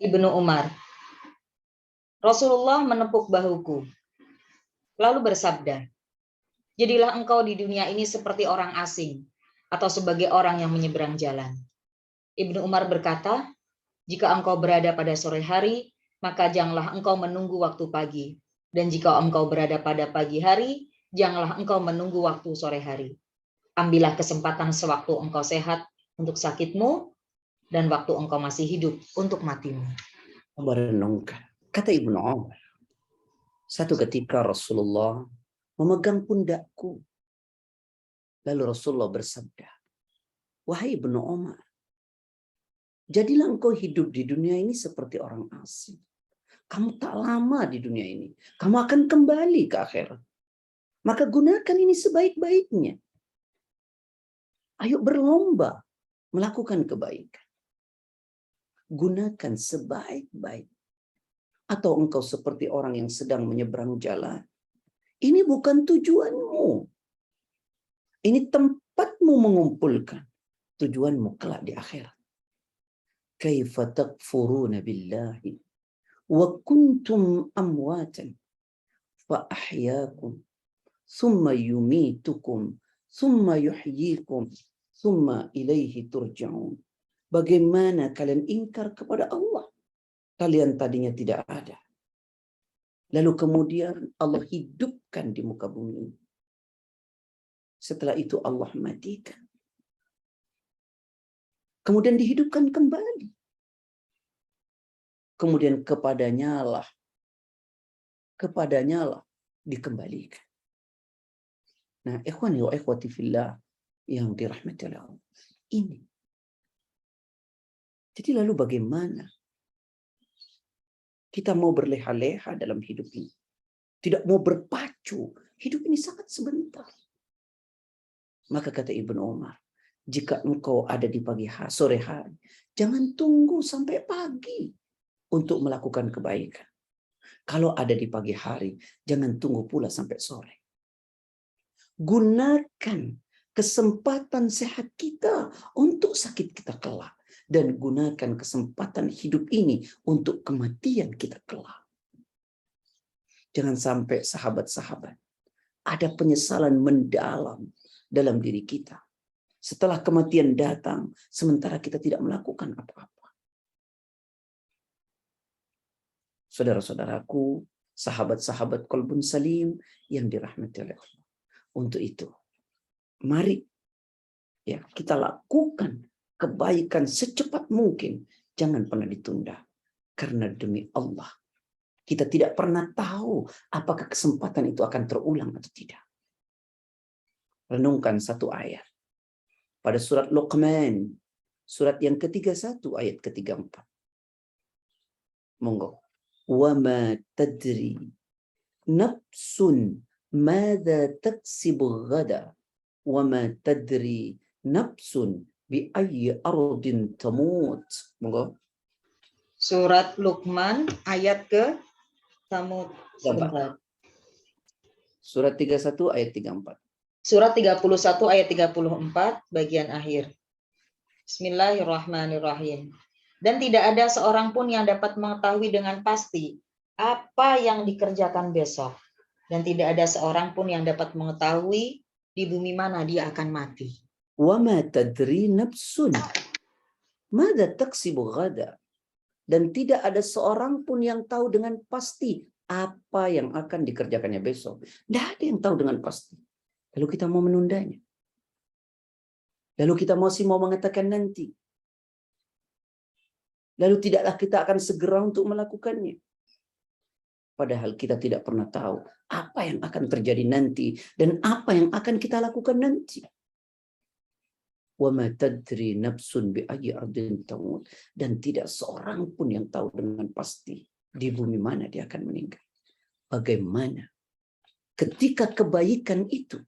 Ibnu Umar. Rasulullah menepuk bahuku, lalu bersabda, jadilah engkau di dunia ini seperti orang asing, atau sebagai orang yang menyeberang jalan. Ibnu Umar berkata, jika engkau berada pada sore hari, maka janganlah engkau menunggu waktu pagi. Dan jika engkau berada pada pagi hari, janganlah engkau menunggu waktu sore hari. Ambillah kesempatan sewaktu engkau sehat untuk sakitmu, dan waktu engkau masih hidup untuk matimu. Merenungkan. Kata Ibnu Umar, satu ketika Rasulullah memegang pundakku. Lalu Rasulullah bersabda, wahai Ibnu Umar, jadilah engkau hidup di dunia ini seperti orang asing. Kamu tak lama di dunia ini. Kamu akan kembali ke akhirat. Maka gunakan ini sebaik-baiknya. Ayo berlomba melakukan kebaikan. Gunakan sebaik-baik. Atau engkau seperti orang yang sedang menyeberang jalan. Ini bukan tujuanmu. Ini tempatmu mengumpulkan. Tujuanmu kelak di akhirat. Kaifa takfuruna billahi wa kuntum amwatan fa ahyaakum thumma yumitukum thumma yuhyikum thumma ilaihi turja'un. Bagaimana kalian ingkar kepada Allah? Kalian tadinya tidak ada. Lalu kemudian Allah hidupkan di muka bumi. Setelah itu Allah matikan. Kemudian dihidupkan kembali. Kemudian kepadanya lah dikembalikan. Nah, ikhwani wa ikhwati fillah yang dirahmati oleh Allah. Ini. Jadi lalu bagaimana kita mau berleha-leha dalam hidup ini? Tidak mau berpacu. Hidup ini sangat sebentar. Maka kata Ibnu Umar, jika engkau ada di sore hari, jangan tunggu sampai pagi untuk melakukan kebaikan. Kalau ada di pagi hari, jangan tunggu pula sampai sore. Gunakan kesempatan sehat kita untuk sakit kita kelak. Dan gunakan kesempatan hidup ini untuk kematian kita kelak. Jangan sampai sahabat-sahabat ada penyesalan mendalam dalam diri kita. Setelah kematian datang, sementara kita tidak melakukan apa-apa. Saudara-saudaraku, sahabat-sahabat Qalbun Salim yang dirahmati oleh Allah. Untuk itu, mari ya kita lakukan kebaikan secepat mungkin. Jangan pernah ditunda. Karena demi Allah, kita tidak pernah tahu apakah kesempatan itu akan terulang atau tidak. Renungkan satu ayat. Pada surat Luqman, surat yang ke-31 ayat ke-34. Monggo. Wa ma tadri nafsun madza taksibu ghada wa ma tadri nafsun bi ayyi ardin tamut. Monggo. Surat Luqman ayat ke Tamut. Surat 31 ayat 34. Surat 31 ayat 34 bagian akhir. Bismillahirrahmanirrahim. Dan tidak ada seorang pun yang dapat mengetahui dengan pasti apa yang dikerjakan besok. Dan tidak ada seorang pun yang dapat mengetahui di bumi mana dia akan mati. Wa ma tadri nafsun madza taksibu ghada. Dan tidak ada seorang pun yang tahu dengan pasti apa yang akan dikerjakannya besok. Tidak ada yang tahu dengan pasti. Lalu kita mau menundanya. Lalu kita masih mau mengatakan nanti. Lalu tidaklah kita akan segera untuk melakukannya. Padahal kita tidak pernah tahu apa yang akan terjadi nanti dan apa yang akan kita lakukan nanti. Wa ma tadri nafsun bi ayyi ardin tamut. Dan tidak seorang pun yang tahu dengan pasti di bumi mana dia akan meninggal. Bagaimana ketika kebaikan itu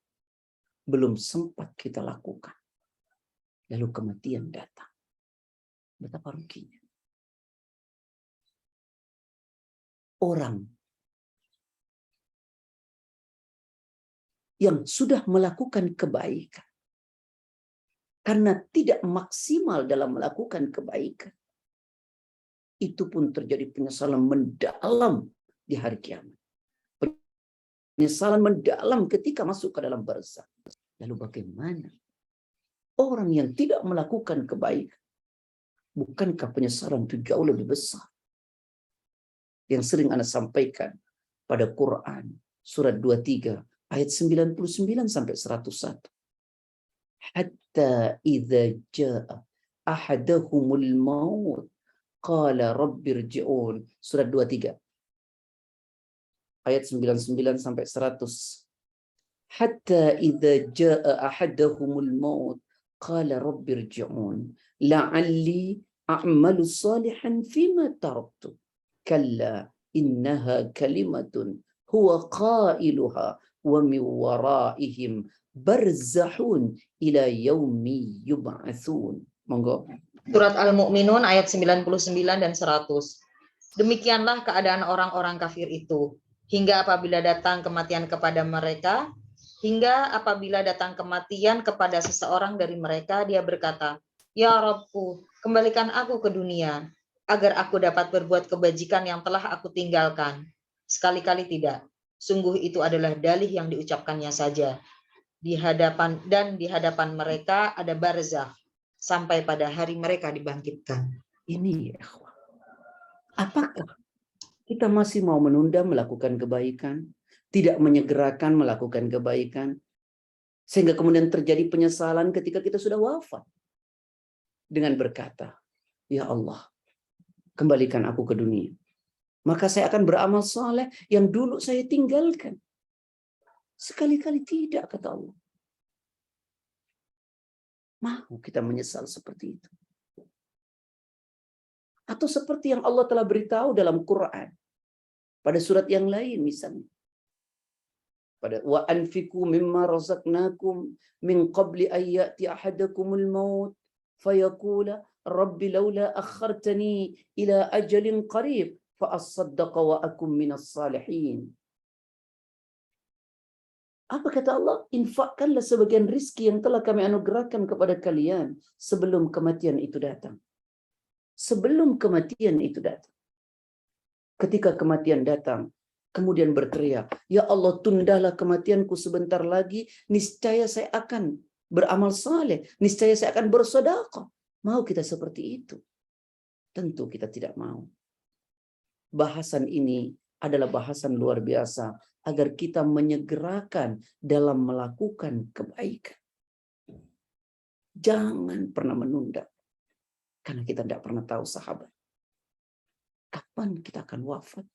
belum sempat kita lakukan, lalu kematian datang. Betapa ruginya. Orang yang sudah melakukan kebaikan karena tidak maksimal dalam melakukan kebaikan, itu pun terjadi penyesalan mendalam di hari kiamat. Penyesalan mendalam ketika masuk ke dalam barzakh. Lalu bagaimana orang yang tidak melakukan kebaikan? Bukankah penyesalan itu jauh lebih besar? Yang sering Anda sampaikan pada Quran, surat 23, ayat 99 sampai 101. Hatta idza jaa ahadahumul maut qala rabbirji'un. Surat 23 ayat 99 sampai 100. Hatta idza jaa ahadahumul maut qala rabbirji'un la'alli a'malu salihan fima taraktu. Kalla innaha kalimatun huwa qailuha wa min waraihim barzahun ila yaumi yub'atsun. Monggo. Surat Al-Mu'minun ayat 99 dan 100. Demikianlah keadaan orang-orang kafir itu, hingga apabila datang kematian kepada mereka, hingga apabila datang kematian kepada seseorang dari mereka, dia berkata, "Ya Rabbku, kembalikan aku ke dunia, agar aku dapat berbuat kebajikan yang telah aku tinggalkan." Sekali-kali tidak. Sungguh itu adalah dalih yang diucapkannya saja. Di hadapan mereka ada barzakh, sampai pada hari mereka dibangkitkan. Ini ya, apakah kita masih mau menunda melakukan kebaikan, tidak menyegerakan melakukan kebaikan, sehingga kemudian terjadi penyesalan ketika kita sudah wafat dengan berkata, "Ya Allah, kembalikan aku ke dunia, maka saya akan beramal saleh yang dulu saya tinggalkan." Sekali-kali tidak, kata Allah. Mau kita menyesal seperti itu? Atau seperti yang Allah telah beritahu dalam Quran pada surat yang lain, misalnya pada wa anfiqu mimma razaqnakum min qabli an ya'ti ahadakumul maut fayaqula rabbi laula akhartani ila ajalin qarib fa asaddaqa wa akum minas salihin. Apa kata Allah? Infakkanlah sebagian rizki yang telah kami anugerahkan kepada kalian sebelum kematian itu datang. Sebelum kematian itu datang. Ketika kematian datang, kemudian berteriak, "Ya Allah, tundalah kematianku sebentar lagi, niscaya saya akan beramal saleh, niscaya saya akan bersedekah." Mau kita seperti itu? Tentu kita tidak mau. Bahasan ini adalah bahasan luar biasa agar kita menyegerakan dalam melakukan kebaikan. Jangan pernah menunda. Karena kita tidak pernah tahu, sahabat, kapan kita akan wafat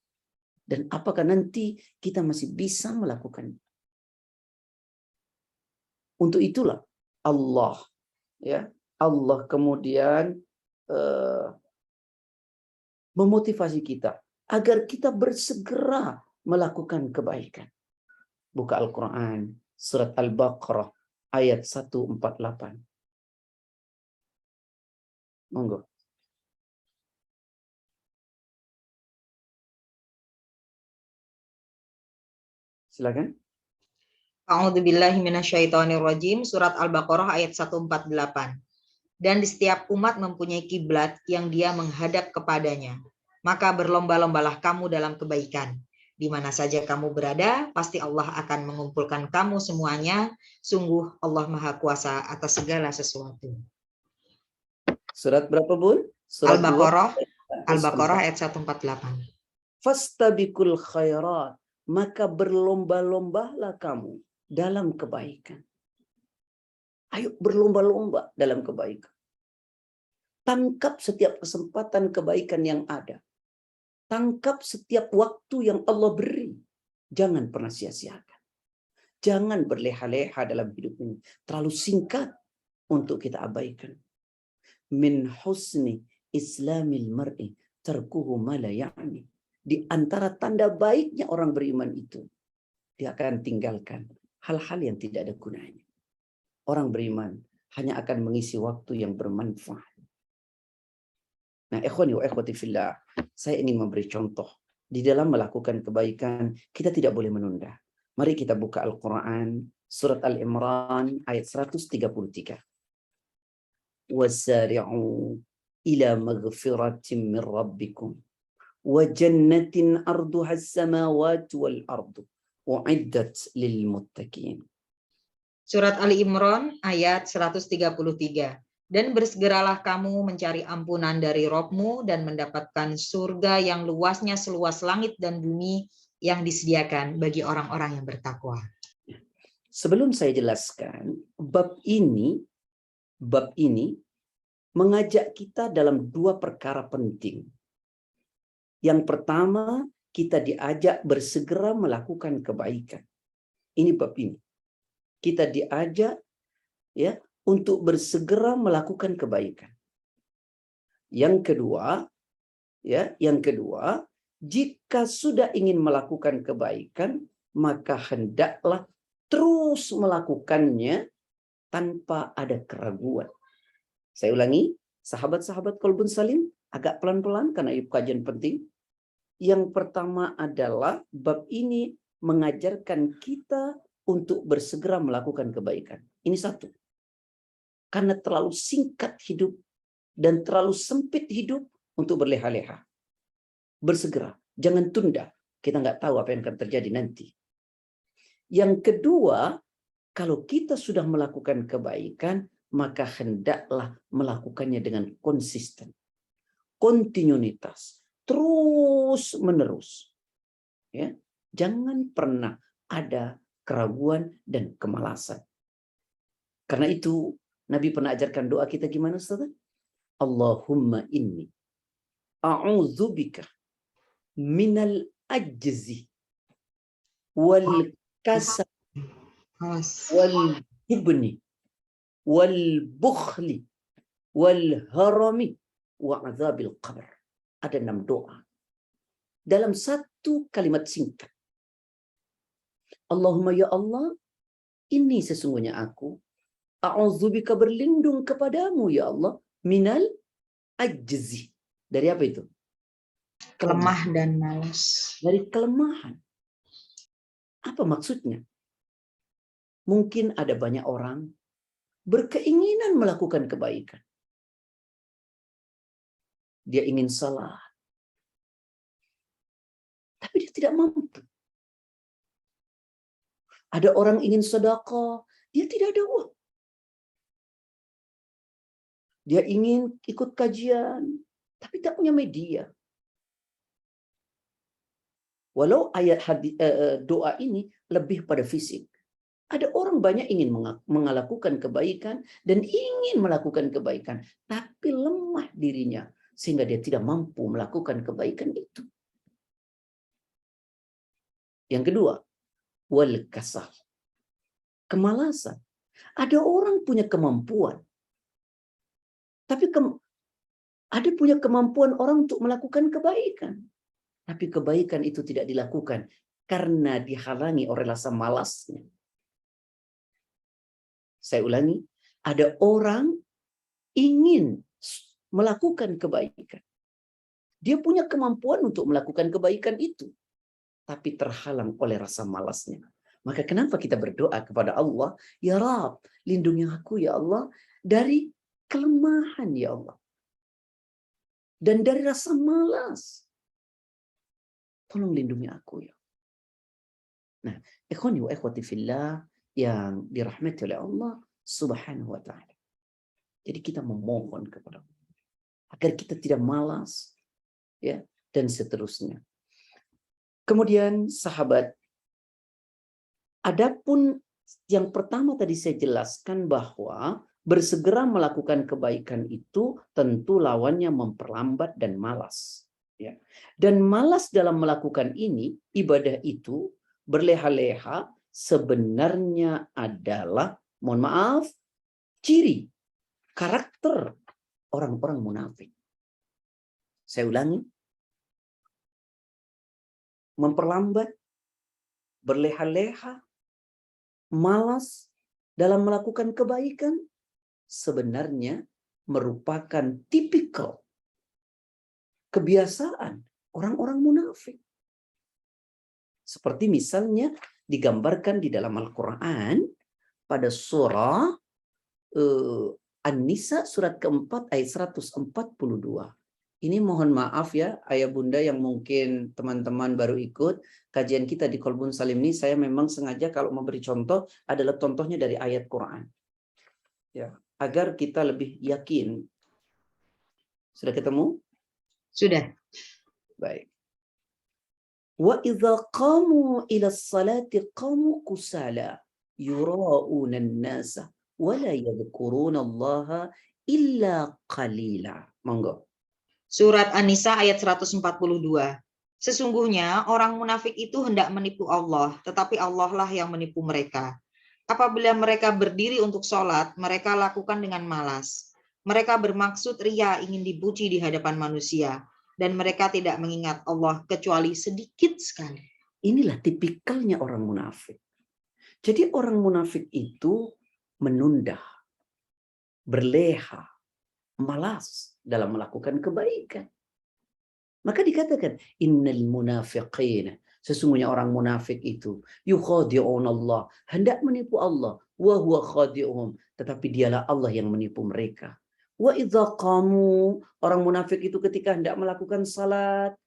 dan apakah nanti kita masih bisa melakukannya. Untuk itulah Allah, ya, Allah kemudian memotivasi kita agar kita bersegera melakukan kebaikan. Buka Al-Quran, surat Al-Baqarah, ayat 148. Monggo. Silakan. A'udzubillahi minasyaitonirrajim, surat Al-Baqarah ayat 148. Dan di setiap umat mempunyai kiblat yang dia menghadap kepadanya. Maka berlomba-lombalah kamu dalam kebaikan. Di mana saja kamu berada, pasti Allah akan mengumpulkan kamu semuanya. Sungguh Allah Maha Kuasa atas segala sesuatu. Surat berapa, Bun? Surat Al-Baqarah ayat 148. Fastabiqul khairat, maka berlomba-lombalah kamu dalam kebaikan. Ayo berlomba-lomba dalam kebaikan. Tangkap setiap kesempatan kebaikan yang ada. Tangkap setiap waktu yang Allah beri. Jangan pernah sia-siakan. Jangan berleha-leha dalam hidup ini. Terlalu singkat untuk kita abaikan. Min husni islamil mar'i tarkuhu ma la ya'ni. Di antara tanda baiknya orang beriman itu, dia akan tinggalkan hal-hal yang tidak ada gunanya. Orang beriman hanya akan mengisi waktu yang bermanfaat. Nah, ikhwani wa ikhwati fillah, saya ingin memberi contoh. Di dalam melakukan kebaikan, kita tidak boleh menunda. Mari kita buka Al-Quran, surat Al-Imran, ayat 133. Wasari'u ila maghfiratin min rabbikum wa jannatin arduha as-samawati wal ardu uiddat lil muttaqin. Surat Ali Imran ayat 133. Dan bersegeralah kamu mencari ampunan dari Rabb-mu dan mendapatkan surga yang luasnya seluas langit dan bumi yang disediakan bagi orang-orang yang bertakwa. Sebelum saya jelaskan, bab ini mengajak kita dalam dua perkara penting. Yang pertama, kita diajak bersegera melakukan kebaikan. Ini bab ini. Kita diajak ya untuk bersegera melakukan kebaikan. Yang kedua, jika sudah ingin melakukan kebaikan, maka hendaklah terus melakukannya tanpa ada keraguan. Saya ulangi, sahabat-sahabat Qalbun Salim, agak pelan-pelan karena ini kajian penting. Yang pertama adalah bab ini mengajarkan kita untuk bersegera melakukan kebaikan. Ini satu. Karena terlalu singkat hidup dan terlalu sempit hidup untuk berleha-leha. Bersegera, jangan tunda. Kita nggak tahu apa yang akan terjadi nanti. Yang kedua, kalau kita sudah melakukan kebaikan, maka hendaklah melakukannya dengan konsisten. Kontinuitas. Terus menerus. Ya, jangan pernah ada keraguan dan kemalasan. Karena itu Nabi pernah ajarkan doa kita gimana, Ustaz? Allahumma inni a'udzubika minal ajzi wal kasal wal jubni wal bukhli wal harami wa azabil qabr. Ada 6 doa dalam satu kalimat singkat. Allahumma ya Allah, ini sesungguhnya aku a'udzubika berlindung kepadamu ya Allah minal ajzi. Dari apa itu? Lemah dan malas. Dari kelemahan. Apa maksudnya? Mungkin ada banyak orang berkeinginan melakukan kebaikan. Dia ingin salat. Tapi dia tidak mampu. Ada orang ingin sedekah, dia tidak ada uang. Dia ingin ikut kajian, tapi tak punya media. Walau ayat doa ini lebih pada fisik. Ada orang banyak ingin melakukan kebaikan dan ingin melakukan kebaikan, tapi lemah dirinya sehingga dia tidak mampu melakukan kebaikan itu. Yang kedua, wal kasal. Kemalasan. Ada orang punya kemampuan. Tapi ada punya kemampuan orang untuk melakukan kebaikan. Tapi kebaikan itu tidak dilakukan karena dihalangi oleh rasa malasnya. Saya ulangi, ada orang ingin melakukan kebaikan. Dia punya kemampuan untuk melakukan kebaikan itu. Tapi terhalang oleh rasa malasnya. Maka kenapa kita berdoa kepada Allah, ya Rabb, lindungi aku ya Allah dari kelemahan ya Allah. Dan dari rasa malas. Tolong lindungi aku ya. Nah, ikhwani wa ikhwati fillah yang dirahmati oleh Allah Subhanahu wa taala. Jadi kita memohon kepada Allah agar kita tidak malas ya dan seterusnya. Kemudian sahabat, adapun yang pertama tadi saya jelaskan bahwa bersegera melakukan kebaikan itu tentu lawannya memperlambat dan malas. Ya. Dan malas dalam melakukan ini, ibadah itu, berleha-leha, sebenarnya adalah, mohon maaf, ciri, karakter orang-orang munafik. Saya ulangi, memperlambat, berleha-leha, malas dalam melakukan kebaikan sebenarnya merupakan tipikal kebiasaan orang-orang munafik. Seperti misalnya digambarkan di dalam Al-Quran pada surah An-Nisa surat keempat ayat 142. Ini mohon maaf ya ayah bunda yang mungkin teman-teman baru ikut kajian kita di Qalbun Salim ini, saya memang sengaja kalau memberi contoh adalah contohnya dari ayat Quran. Ya, agar kita lebih yakin. Sudah ketemu? Sudah. Baik. Wa idza qamu ila salati qamu kusala yura'una an-nasa wa la yadhkuruna Allah illa qalila. Monggo. Surat An-Nisa ayat 142. Sesungguhnya orang munafik itu hendak menipu Allah, tetapi Allah lah yang menipu mereka. Apabila mereka berdiri untuk sholat, mereka lakukan dengan malas. Mereka bermaksud ria, ingin dipuji di hadapan manusia, dan mereka tidak mengingat Allah kecuali sedikit sekali. Inilah tipikalnya orang munafik. Jadi orang munafik itu menunda, berleha, malas dalam melakukan kebaikan. Maka dikatakan innal munafiqina, sesungguhnya orang munafik itu yukhadi'un Allah, hendak menipu Allah, wa huwa khadi'uhum, tetapi dialah Allah yang menipu mereka. Wa idza qamu, orang munafik itu ketika hendak melakukan salat,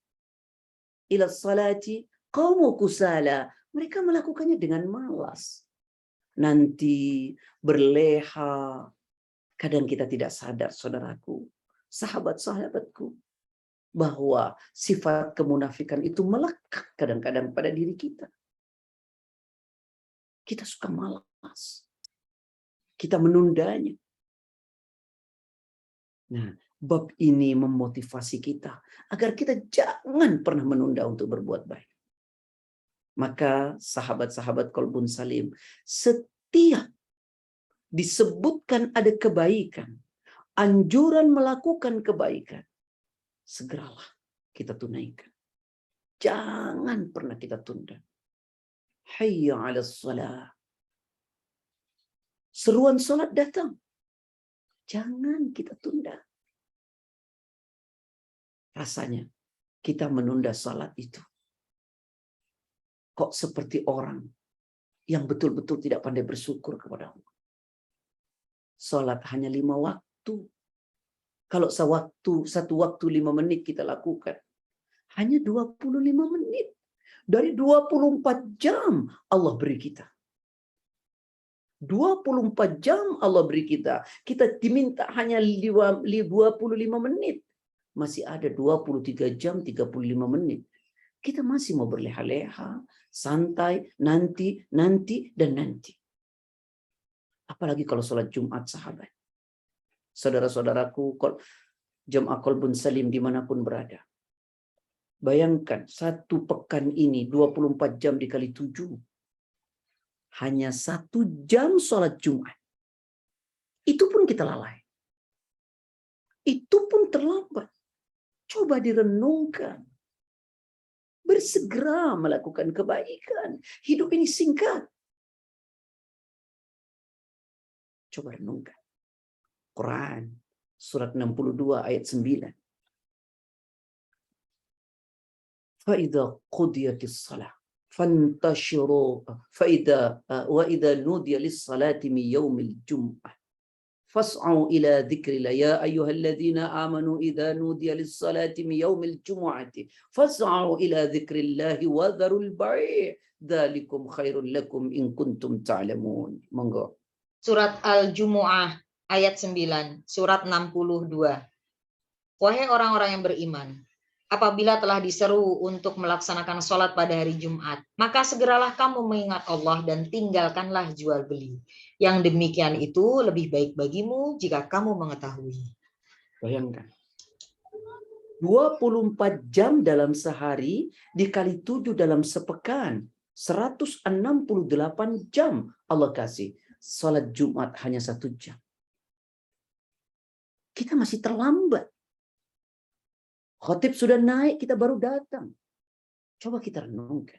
ila salati qamu kusala, mereka melakukannya dengan malas. Nanti berleha. Kadang kita tidak sadar, saudaraku, sahabat-sahabatku, bahwa sifat kemunafikan itu melekat kadang-kadang pada diri kita. Kita suka malas. Kita menundanya. Nah, bab ini memotivasi kita agar kita jangan pernah menunda untuk berbuat baik. Maka sahabat-sahabat Qalbun Salim, setiap disebutkan ada kebaikan, anjuran melakukan kebaikan, segeralah kita tunaikan. Jangan pernah kita tunda. Hayya 'alas shalah. Seruan salat datang. Jangan kita tunda. Rasanya kita menunda salat itu kok seperti orang yang betul-betul tidak pandai bersyukur kepada Allah. Salat hanya 5 waktu. Kalau satu waktu 5 menit kita lakukan, hanya 25 menit. Dari 24 jam Allah beri kita. 24 jam Allah beri kita. Kita diminta hanya 25 menit. Masih ada 23 jam 35 menit. Kita masih mau berleha-leha, santai, nanti, dan nanti. Apalagi kalau sholat Jumat, sahabat. Saudara-saudaraku, jemaah Qalbun Salim dimanapun berada. Bayangkan, satu pekan ini 24 jam dikali 7. Hanya 1 jam sholat Jumat. Itu pun kita lalai. Itu pun terlambat. Coba direnungkan. Bersegera melakukan kebaikan. Hidup ini singkat. Coba renungkan. Quran surat 62 ayat 9. فَإِذَا قُضِيَتِ الصَّلَاةُ فَانْتَشِرُوا وَإِذَا نُودِيَ لِلصَّلَاةِ مِنْ يَوْمِ الْجُمْعَةِ فَاسْعَوْا إِلَى ذِكْرِ اللَّهِ يَا أَيُّهَا الَّذِينَ آمَنُوا إِذَا نُودِيَ لِلصَّلَاةِ مِنْ يَوْمِ الْجُمُعَةِ فَاسْعَوْا إِلَى ذِكْرِ اللَّهِ وَذَرُوا الْبَيْعَ ذَلِكُمْ خَيْرٌ لَكُمْ إِنْ كُنْتُمْ تَعْلَمُونَ. Monggo. Surat Al-Jumu'ah ayat 9, surat 62. Wahai orang-orang yang beriman, apabila telah diseru untuk melaksanakan sholat pada hari Jumat, maka segeralah kamu mengingat Allah dan tinggalkanlah jual beli. Yang demikian itu lebih baik bagimu jika kamu mengetahui. Bayangkan. 24 jam dalam sehari dikali 7 dalam sepekan. 168 jam Allah kasih. Salat Jumat hanya 1 jam. Kita masih terlambat. Khatib sudah naik, kita baru datang. Coba kita renungkan.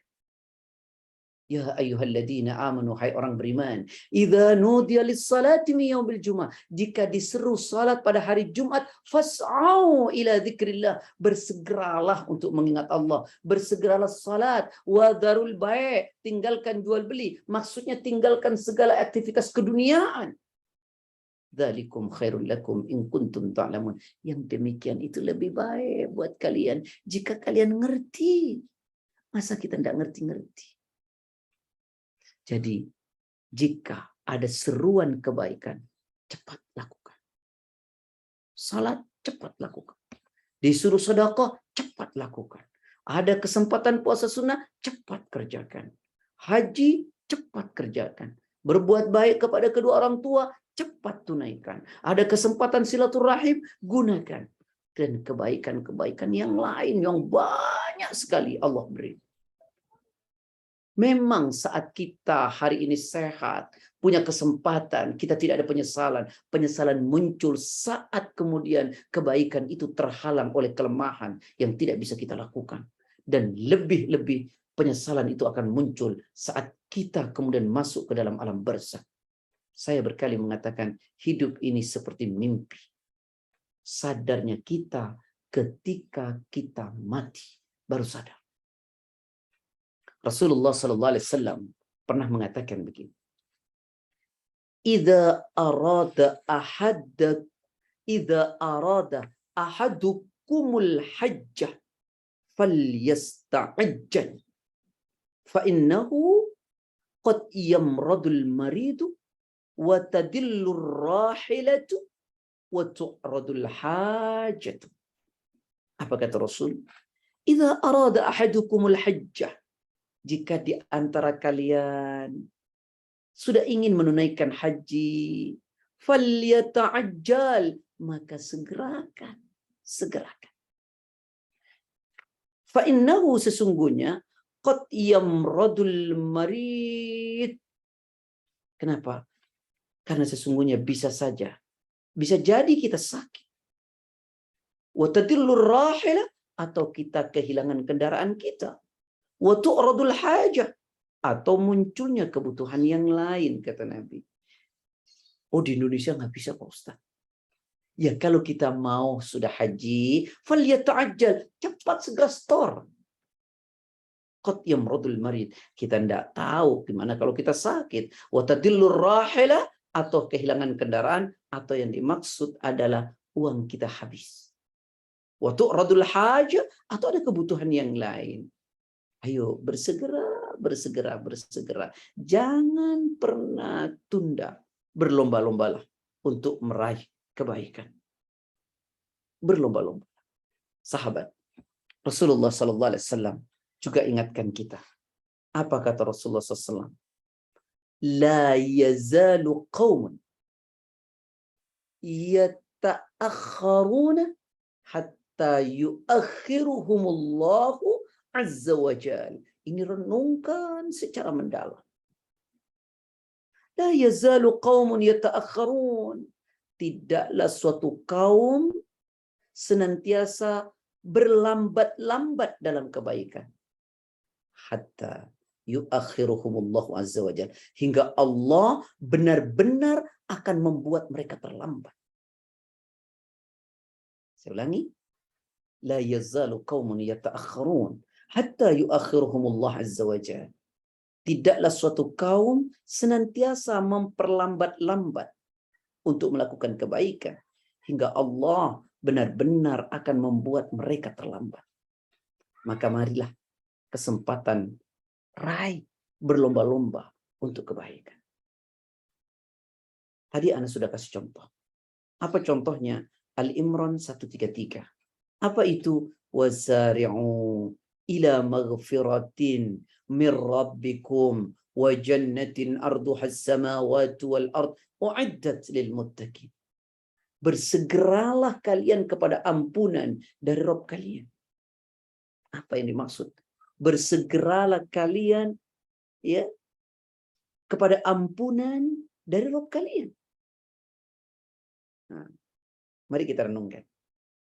Ya ayyuhalladzina amanu, hai orang beriman, idza nudiya lis-salati min yaumil jumu'ah, jika diseru salat pada hari Jumat, fas'au ila dzikrillah, bersegeralah untuk mengingat Allah, bersegeralah salat, wa dzarul bai', tinggalkan jual beli, maksudnya tinggalkan segala aktivitas keduniaan. Dzalikum khairul lakum in kuntum ta'lamun. Yang demikian itu lebih baik buat kalian jika kalian ngerti. Masa kita tidak ngerti-ngerti? Jadi, jika ada seruan kebaikan, cepat lakukan. Salat, cepat lakukan. Disuruh sedekah, cepat lakukan. Ada kesempatan puasa sunnah, cepat kerjakan. Haji, cepat kerjakan. Berbuat baik kepada kedua orang tua, cepat tunaikan. Ada kesempatan silaturahim, gunakan. Dan kebaikan-kebaikan yang lain yang banyak sekali Allah beri. Memang saat kita hari ini sehat, punya kesempatan, kita tidak ada penyesalan. Penyesalan muncul saat kemudian kebaikan itu terhalang oleh kelemahan yang tidak bisa kita lakukan. Dan lebih-lebih penyesalan itu akan muncul saat kita kemudian masuk ke dalam alam barzakh. Saya berkali mengatakan, hidup ini seperti mimpi. Sadarnya kita ketika kita mati, baru sadar. Rasulullah SAW pernah mengatakan begini. Idza arada ahadukumul hajjah falyasta'ajjal fa innahu qad yamradul maridu wa tadillur rahilatu wa tu'radul hajatu. Apa kata Rasul? Idza arada ahadukumul hajjah, jika di antara kalian sudah ingin menunaikan haji, falyata'ajjal, maka segerakan. Fa innahu, sesungguhnya, qad yamradul marid. Kenapa? Karena sesungguhnya bisa jadi kita sakit. Wa tadillur rahilah, atau kita kehilangan kendaraan kita. Wa tu'radul hajah, atau munculnya kebutuhan yang lain, kata Nabi. Oh, di Indonesia nggak bisa, Pak Ustaz. Ya, kalau kita mau sudah haji, falyata'ajjal, cepat segera store. Qad yamradul marid, kita tidak tahu gimana kalau kita sakit. Wa tadillur rahilah, atau kehilangan kendaraan, atau yang dimaksud adalah uang kita habis. Wa tu'radul hajah, atau ada kebutuhan yang lain. Ayo bersegera. Jangan pernah tunda. Berlomba-lombalah untuk meraih kebaikan. Berlomba-lomba. Sahabat, Rasulullah SAW juga ingatkan kita. Apa kata Rasulullah SAW? La yazalu qawmun yata'akharuna hatta yuakhiruhumullahu Azza wa Jal. Ini renungkan secara mendalam. La yazalu qaumun yata'akharun. Tidaklah suatu kaum senantiasa berlambat-lambat dalam kebaikan. Hatta yuakhiruhumullahu Azza wa Jal. Hingga Allah benar-benar akan membuat mereka terlambat. Saya ulangi. La yazalu qaumun yata'akharun hatta yuakhiruhumullah Azza wa Jalla. Tidaklah suatu kaum senantiasa memperlambat-lambat untuk melakukan kebaikan hingga Allah benar-benar akan membuat mereka terlambat. Maka marilah kesempatan raih, berlomba-lomba untuk kebaikan. Tadi Ana sudah kasih contoh. Apa contohnya? Al-Imran 133. Apa itu? Wasari'u ila maghfiratin min rabbikum wa jannatin arduha as-samawati wal ard u'iddat lil muttaqin. Bersegeralah kalian kepada ampunan dari Rabb kalian. Apa yang dimaksud? Bersegeralah kalian ya kepada ampunan dari Rabb kalian. Nah, mari kita renungkan.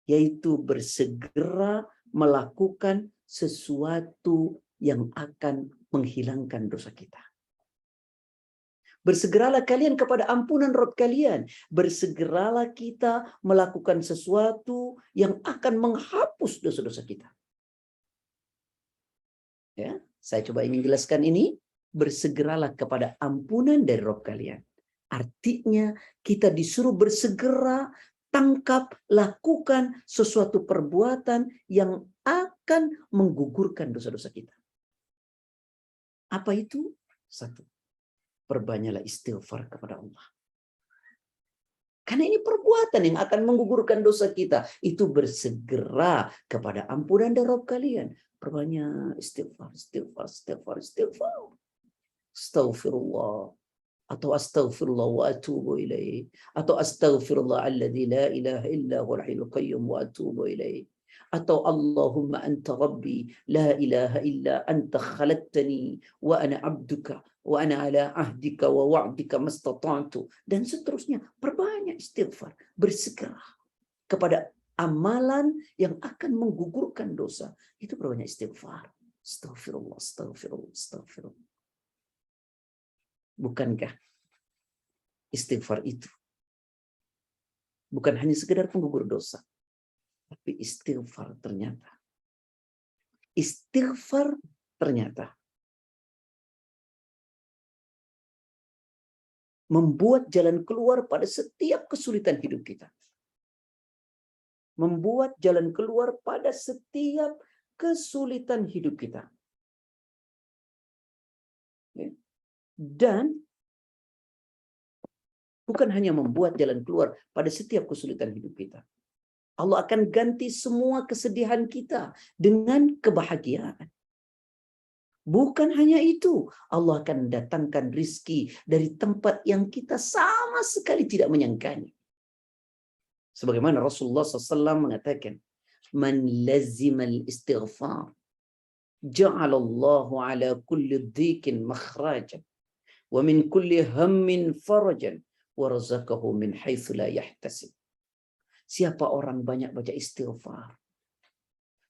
Yaitu bersegera melakukan sesuatu yang akan menghilangkan dosa kita. Bersegeralah kalian kepada ampunan Rabb kalian. Bersegeralah kita melakukan sesuatu yang akan menghapus dosa-dosa kita. Ya, saya coba ingin jelaskan ini. Bersegeralah kepada ampunan dari Rabb kalian. Artinya kita disuruh bersegera tangkap, lakukan sesuatu perbuatan yang akan menggugurkan dosa-dosa kita. Apa itu? Satu, perbanyaklah istighfar kepada Allah. Karena ini perbuatan yang akan menggugurkan dosa kita. Itu bersegera kepada ampunan dari Rabb kalian. Perbanyak istighfar, istighfar, istighfar, istighfar. Astaghfirullah. Atau astaghfirullah wa atubu ilaih. Atau astaghfirullah alladzi la ilaha illa huwal hayyul qayyum wa atubu ilaih. Atau Allahumma anta rabbi la ilaha illa anta khalaqtani wa ana abduka wa ana ala ahdika wa wa'dika mastata'tu, dan seterusnya. Perbanyak istighfar, bersegera kepada amalan yang akan menggugurkan dosa. Itu perbanyak istighfar. Astaghfirullah, astaghfirullah, astaghfirullah. Bukankah istighfar itu bukan hanya sekedar penggugur dosa, tapi istighfar ternyata membuat jalan keluar pada setiap kesulitan hidup kita. Membuat jalan keluar pada setiap kesulitan hidup kita. Dan bukan hanya membuat jalan keluar pada setiap kesulitan hidup kita. Allah akan ganti semua kesedihan kita dengan kebahagiaan. Bukan hanya itu, Allah akan datangkan rizki dari tempat yang kita sama sekali tidak menyangkanya. Sebagaimana Rasulullah SAW mengatakan, "Man lazimal istighfar, ja'alallahu ala kulli dhikin makhrajan, wa min kulli hammin farajan, wa razaqahu min haitsu la yahtasib." Siapa orang banyak baca istighfar,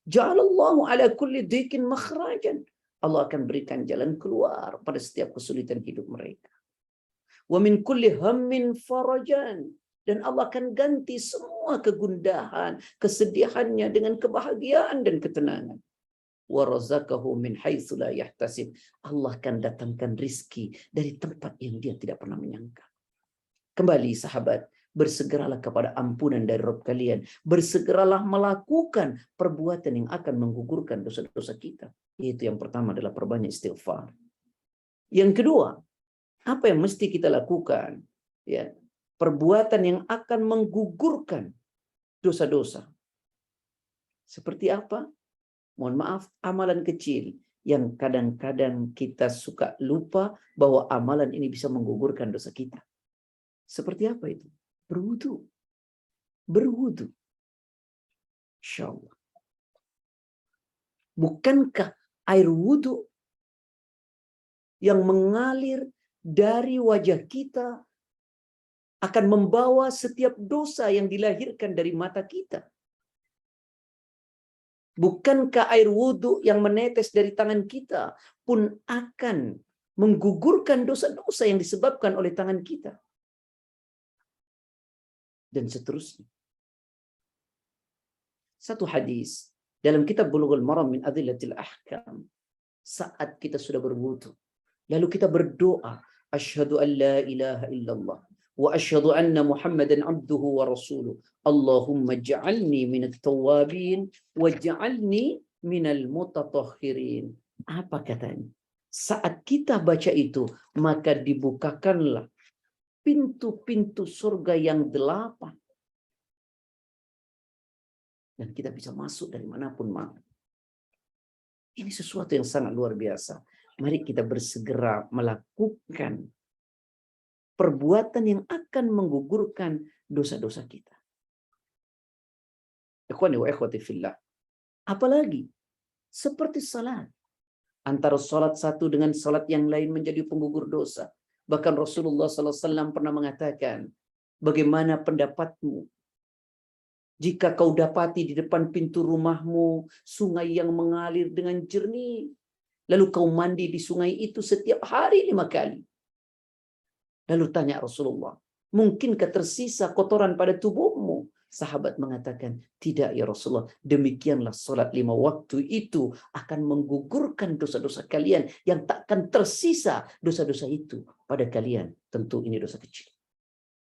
ja'alallahu ala kulli dhikin makhrajan, Allah akan berikan jalan keluar pada setiap kesulitan hidup mereka. Wa min kulli hammin farajan, dan Allah akan ganti semua kegundahan, kesedihannya dengan kebahagiaan dan ketenangan. Wa razaqahu min haitsu la yahtasib, Allah akan datangkan rizki dari tempat yang dia tidak pernah menyangka. Kembali sahabat, bersegeralah kepada ampunan dari Rabb kalian. Bersegeralah melakukan perbuatan yang akan menggugurkan dosa-dosa kita. Itu yang pertama adalah perbanyak istighfar. Yang kedua, apa yang mesti kita lakukan? Ya, perbuatan yang akan menggugurkan dosa-dosa. Seperti apa? Mohon maaf, amalan kecil yang kadang-kadang kita suka lupa bahwa amalan ini bisa menggugurkan dosa kita. Seperti apa itu? Berwudu. Berwudu. Insya Allah. Bukankah air wudu yang mengalir dari wajah kita akan membawa setiap dosa yang dilahirkan dari mata kita? Bukankah air wudu yang menetes dari tangan kita pun akan menggugurkan dosa-dosa yang disebabkan oleh tangan kita? Dan seterusnya. Satu hadis dalam kitab Bulughul Maram min Adillatil Ahkam, saat kita sudah berwudu, lalu kita berdoa, asyhadu an la ilaha illallah wa asyhadu anna Muhammadan abduhu wa rasuluh, Allahumma ja'alni minat tawabin wa ja'alni minal mutatahhirin. Apa katanya? Saat kita baca itu, maka dibukakanlah pintu-pintu surga yang 8. Dan kita bisa masuk dari manapun mau. Ini sesuatu yang sangat luar biasa. Mari kita bersegera melakukan perbuatan yang akan menggugurkan dosa-dosa kita. Ikhwani wa ikhwati fillah. Apalagi seperti salat. Antara salat satu dengan salat yang lain menjadi penggugur dosa. Bahkan Rasulullah SAW pernah mengatakan, bagaimana pendapatmu jika kau dapati di depan pintu rumahmu sungai yang mengalir dengan jernih, lalu kau mandi di sungai itu setiap hari 5 kali. Lalu tanya Rasulullah, mungkinkah tersisa kotoran pada tubuhmu Sahabat mengatakan, tidak ya Rasulullah, demikianlah sholat 5 waktu itu akan menggugurkan dosa-dosa kalian yang takkan tersisa dosa-dosa itu pada kalian. Tentu ini dosa kecil.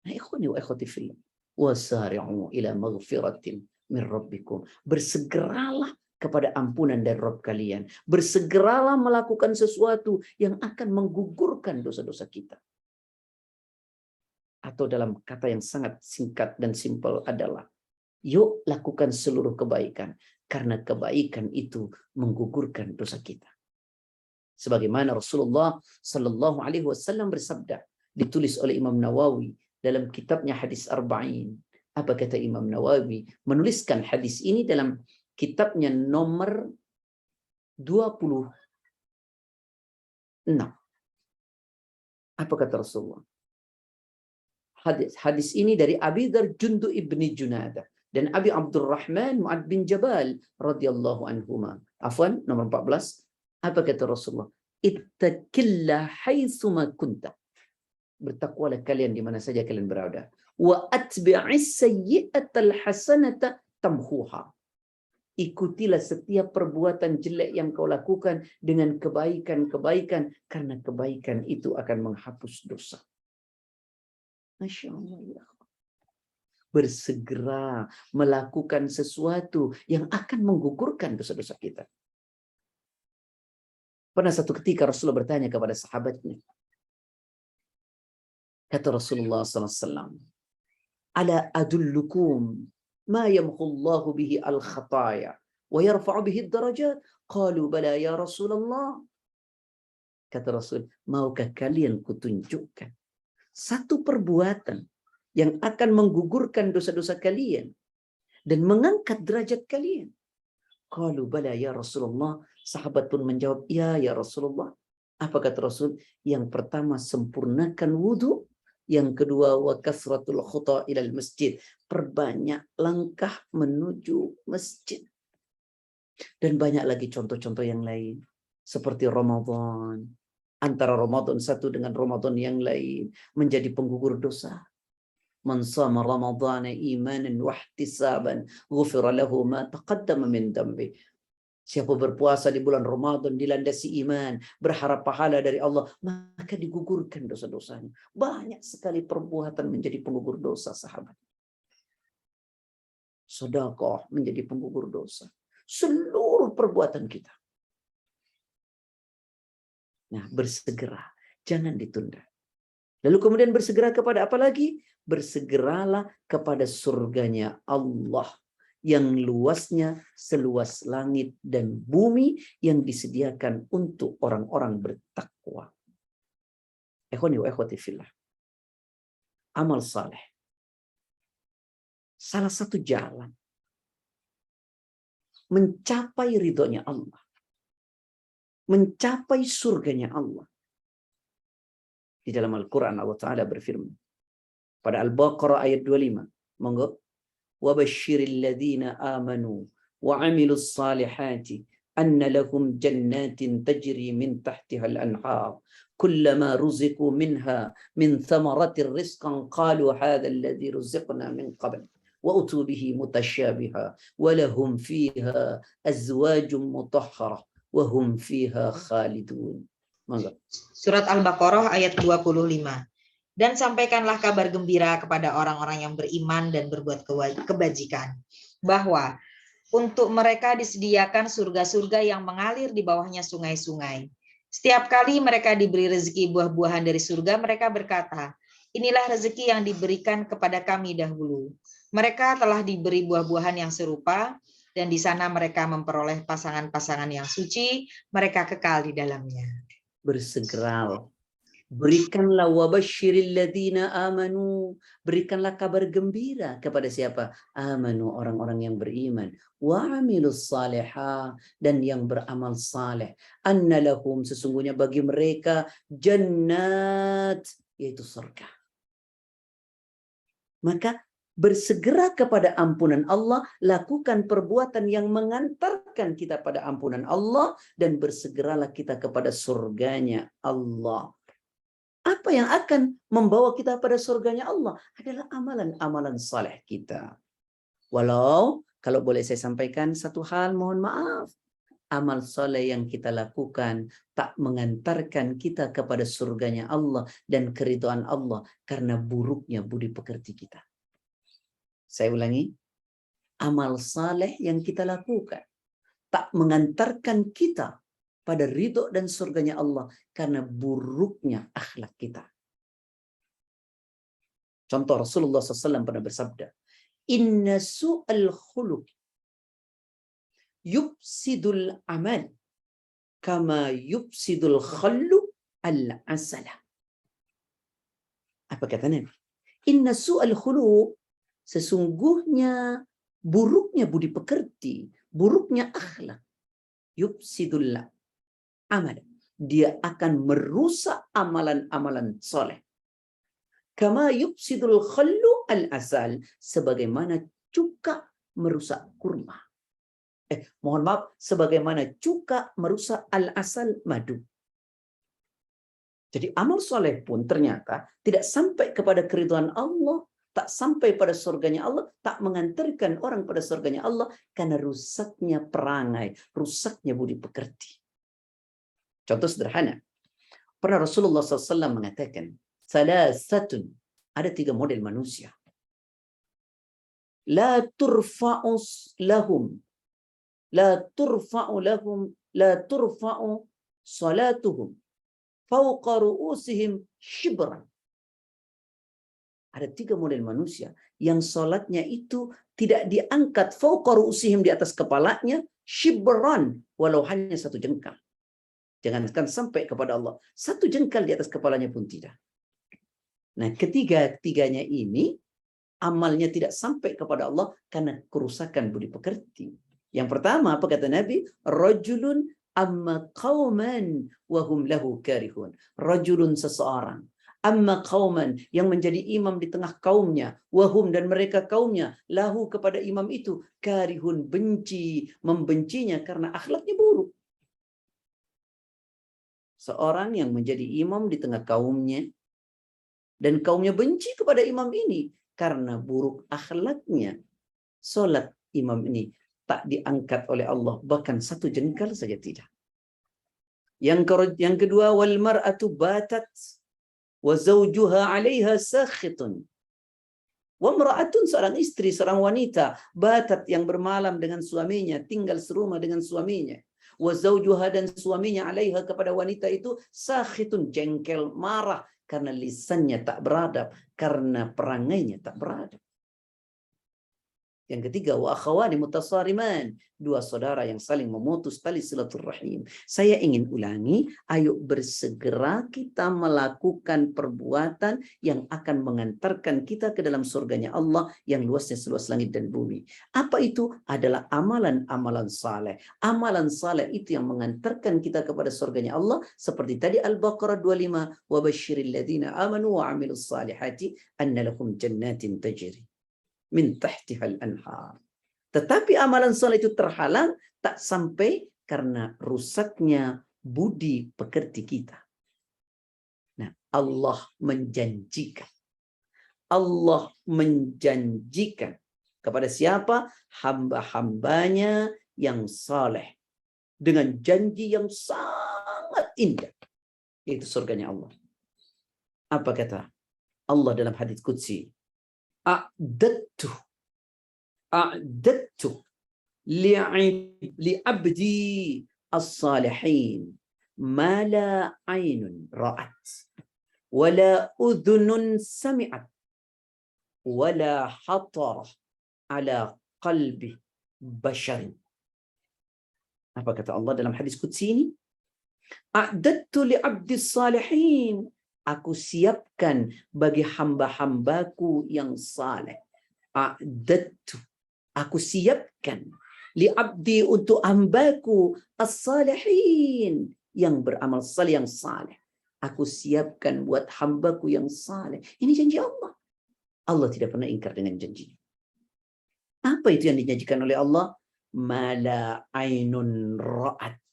Nah, ikhwani wa ikhwati fillah, wasari'u ila maghfiratin min rabbikum. Bersegeralah kepada ampunan dari Rabb kalian. Bersegeralah melakukan sesuatu yang akan menggugurkan dosa-dosa kita. Atau dalam kata yang sangat singkat dan simpel adalah, yuk lakukan seluruh kebaikan, karena kebaikan itu menggugurkan dosa kita. Sebagaimana Rasulullah Sallallahu Alaihi Wasallam bersabda, ditulis oleh Imam Nawawi dalam kitabnya Hadis Arba'in. Apa kata Imam Nawawi? Menuliskan hadis ini dalam kitabnya nomor 26. Apa kata Rasulullah? Hadis ini dari Abi Dzar Jundu ibni Junadah dan Abi Abdurrahman Mu'ad bin Jabal radhiyallahu anhuma. Afwan, nomor 14. Apa kata Rasulullah? Ittaqillah haitsuma kunta. Bertakwalah kalian di mana saja kalian berada. Wa atbi'is sayyi'atal hasanata tamhuha. Ikutilah setiap perbuatan jelek yang kau lakukan dengan kebaikan-kebaikan, karena kebaikan itu akan menghapus dosa. Masya Allah. Bersegera melakukan sesuatu yang akan menggugurkan dosa-dosa kita. Pernah satu ketika Rasulullah bertanya kepada sahabatnya. Kata Rasulullah SAW, Ala adullukum ma yamhullahu bihi al-khataya wa yarfa'u bihi ad-darajat. Qalu bala ya Rasulullah. Kata Rasul, maukah kalian kutunjukkan satu perbuatan yang akan menggugurkan dosa-dosa kalian dan mengangkat derajat kalian? Qalu bala ya Rasulullah. Sahabat pun menjawab, ya Rasulullah. Apa kata Rasul? Yang pertama, sempurnakan wudu. Yang kedua, wa kasratul khuta ilal masjid. Perbanyak langkah menuju masjid. Dan banyak lagi contoh-contoh yang lain. Seperti Ramadan. Antara Ramadan satu dengan Ramadan yang lain menjadi penggugur dosa. Man shama ramadhana imanan wa ihtisaban ghufira lahu ma taqaddama min dhanbi. Siapa berpuasa di bulan Ramadan dilandasi iman, berharap pahala dari Allah, maka digugurkan dosa-dosanya. Banyak sekali perbuatan menjadi penggugur dosa, sahabat. Sedekah menjadi penggugur dosa. Seluruh perbuatan kita. Nah, bersegera, jangan ditunda. Lalu kemudian bersegera kepada apa lagi? Bersegeralah kepada surganya Allah yang luasnya seluas langit dan bumi yang disediakan untuk orang-orang bertakwa. Ikhwani wa ikhwati fillah. Amal saleh. Salah satu jalan mencapai ridhonya Allah. Mencapai surganya Allah. Di dalam Al-Quran Allah Ta'ala berfirman. Pada Al-Baqarah ayat 25. Monggo. وَبَشِّرِ الَّذِينَ آمَنُوا وَعَمِلُوا الصَّالِحَاتِ أَنَّ لَهُمْ جَنَّاتٍ تَجْرِي مِنْ تَحْتِهَا الْأَنْهَارُ كُلَّمَا رُزِقُوا مِنْهَا مِنْ ثَمَرَةٍ رِزْقًا قَالُوا هَذَا الَّذِي رُزِقْنَا مِنْ قَبْلُ وَأُتُوا بِهِ مُتَشَابِهًا وَلَهُمْ فِيهَا أَزْوَاجٌ مُطَهَّرَةٌ وَهُمْ فِيهَا خَالِدُونَ. Surat Al-Baqarah ayat 25. Dan sampaikanlah kabar gembira kepada orang-orang yang beriman dan berbuat kebajikan, bahwa untuk mereka disediakan surga-surga yang mengalir di bawahnya sungai-sungai. Setiap kali mereka diberi rezeki buah-buahan dari surga, mereka berkata, inilah rezeki yang diberikan kepada kami dahulu. Mereka telah diberi buah-buahan yang serupa, dan di sana mereka memperoleh pasangan-pasangan yang suci, mereka kekal di dalamnya. Bersegera. Berikanlah wabasyiril ladzina amanu, berikanlah kabar gembira kepada siapa? Amanu, orang-orang yang beriman, wa amilus salihah, dan yang beramal saleh. Anna lahum, sesungguhnya bagi mereka jannat, yaitu surga. Maka bersegera kepada ampunan Allah, lakukan perbuatan yang mengantarkan kita pada ampunan Allah, dan bersegeralah kita kepada surganya Allah. Apa yang akan membawa kita pada surganya Allah adalah amalan-amalan saleh kita. Walau kalau boleh saya sampaikan satu hal, mohon maaf. Amal soleh yang kita lakukan tak mengantarkan kita kepada surganya Allah dan keridhaan Allah karena buruknya budi pekerti kita. Saya ulangi, amal saleh yang kita lakukan tak mengantarkan kita pada ridho dan surganya Allah karena buruknya akhlak kita. Contoh, Rasulullah SAW pernah bersabda, Inna su'al khuluq yufsidul amal kama yufsidul khallu al-asala. Apa kata Nabi? Inna su'al khuluq, sesungguhnya buruknya budi pekerti, buruknya akhlak, yufsidul amal, dia akan merusak amalan-amalan soleh. Kama yufsidul khallu al-asal, sebagaimana cuka merusak kurma. Mohon maaf, sebagaimana cuka merusak al-asal, madu. Jadi amal soleh pun ternyata tidak sampai kepada keridhaan Allah, tak sampai pada surganya Allah, tak mengantarkan orang pada surganya Allah karena rusaknya perangai, rusaknya budi pekerti. Contoh sederhana, pernah Rasulullah SAW mengatakan, salasatun, ada 3 model manusia. La turfa'u lahum salatuhum fawqa ru'usihim shibran. Ada 3 model manusia yang salatnya itu tidak diangkat fawqa ru'usihim, di atas kepalanya, shibran, walau hanya 1 jengkal. Jangankan sampai kepada Allah, 1 jengkal di atas kepalanya pun tidak. Nah, ketiga-tiganya ini amalnya tidak sampai kepada Allah karena kerusakan budi pekerti. Yang pertama, apa kata Nabi? Rajulun amma qauman wa hum lahu karihun. Rajulun, seseorang, amma qauman, yang menjadi imam di tengah kaumnya, wahum, dan mereka kaumnya, lahu, kepada imam itu, karihun, benci, membencinya karena akhlaknya buruk. Seorang yang menjadi imam di tengah kaumnya dan kaumnya benci kepada imam ini karena buruk akhlaknya, solat imam ini tak diangkat oleh Allah, bahkan 1 jengkal saja tidak. Yang kedua, wal mar'atu batat wa zawjuha 'alaiha sakhitun. Wa mar'atun, seorang istri, seorang wanita, batat, yang bermalam dengan suaminya, tinggal serumah dengan suaminya. Wa zawjuha, dan suaminya, 'alaiha, kepada wanita itu, sakhitun, jengkel, marah karena lisannya tak beradab, karena perangainya tak beradab. Yang ketiga, wa akhawani mutasariman, 2 saudara yang saling memutus tali silaturahim. Saya ingin ulangi, ayo bersegera kita melakukan perbuatan yang akan mengantarkan kita ke dalam surganya Allah yang luasnya seluas langit dan bumi. Apa itu? Adalah amalan-amalan saleh. Amalan saleh itu yang mengantarkan kita kepada surganya Allah, seperti tadi Al-Baqarah 25, wa basyiril ladzina amanu wa 'amilus salihati anna lahum jannatin tajri min tahtihal anhar. Tetapi amalan soleh itu terhalang, tak sampai karena rusaknya budi pekerti kita. Nah, Allah menjanjikan kepada siapa? Hamba-hambanya yang saleh, dengan janji yang sangat indah, yaitu surganya Allah. Apa kata Allah dalam hadits qudsi? A'dattu li'abdi as-salihin ma la aynun ra'at wa la udhunun sami'at wa la hatara ala qalbi basharin. Apa kata Allah dalam hadis qudsi ini? A'dattu li'abdi as-salihin, aku siapkan bagi hamba-hambaku yang saleh. A'dadtu, aku siapkan. Li'abdi, untuk hambaku, as-salihin, yang beramal saleh, yang saleh. Aku siapkan buat hambaku yang saleh. Ini janji Allah. Allah tidak pernah ingkar dengan janjinya. Apa itu yang dijanjikan oleh Allah? Mala ainun ra'at.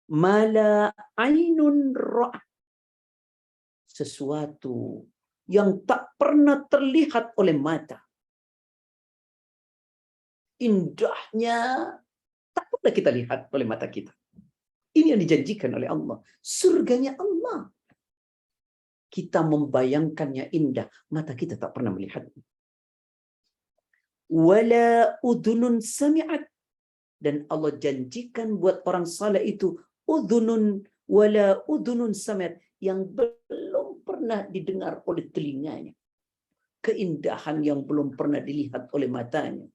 Mala ainun ra'at. Sesuatu yang tak pernah terlihat oleh mata, indahnya tak pernah kita lihat oleh mata kita. Ini yang dijanjikan oleh Allah. Surganya Allah. Kita membayangkannya indah, mata kita tak pernah melihatnya. Wala udhunun sami'at, dan Allah janjikan buat orang saleh itu udhunun wala udhunun sami'at, yang belum pernah didengar oleh telinganya. Keindahan yang belum pernah dilihat oleh matanya.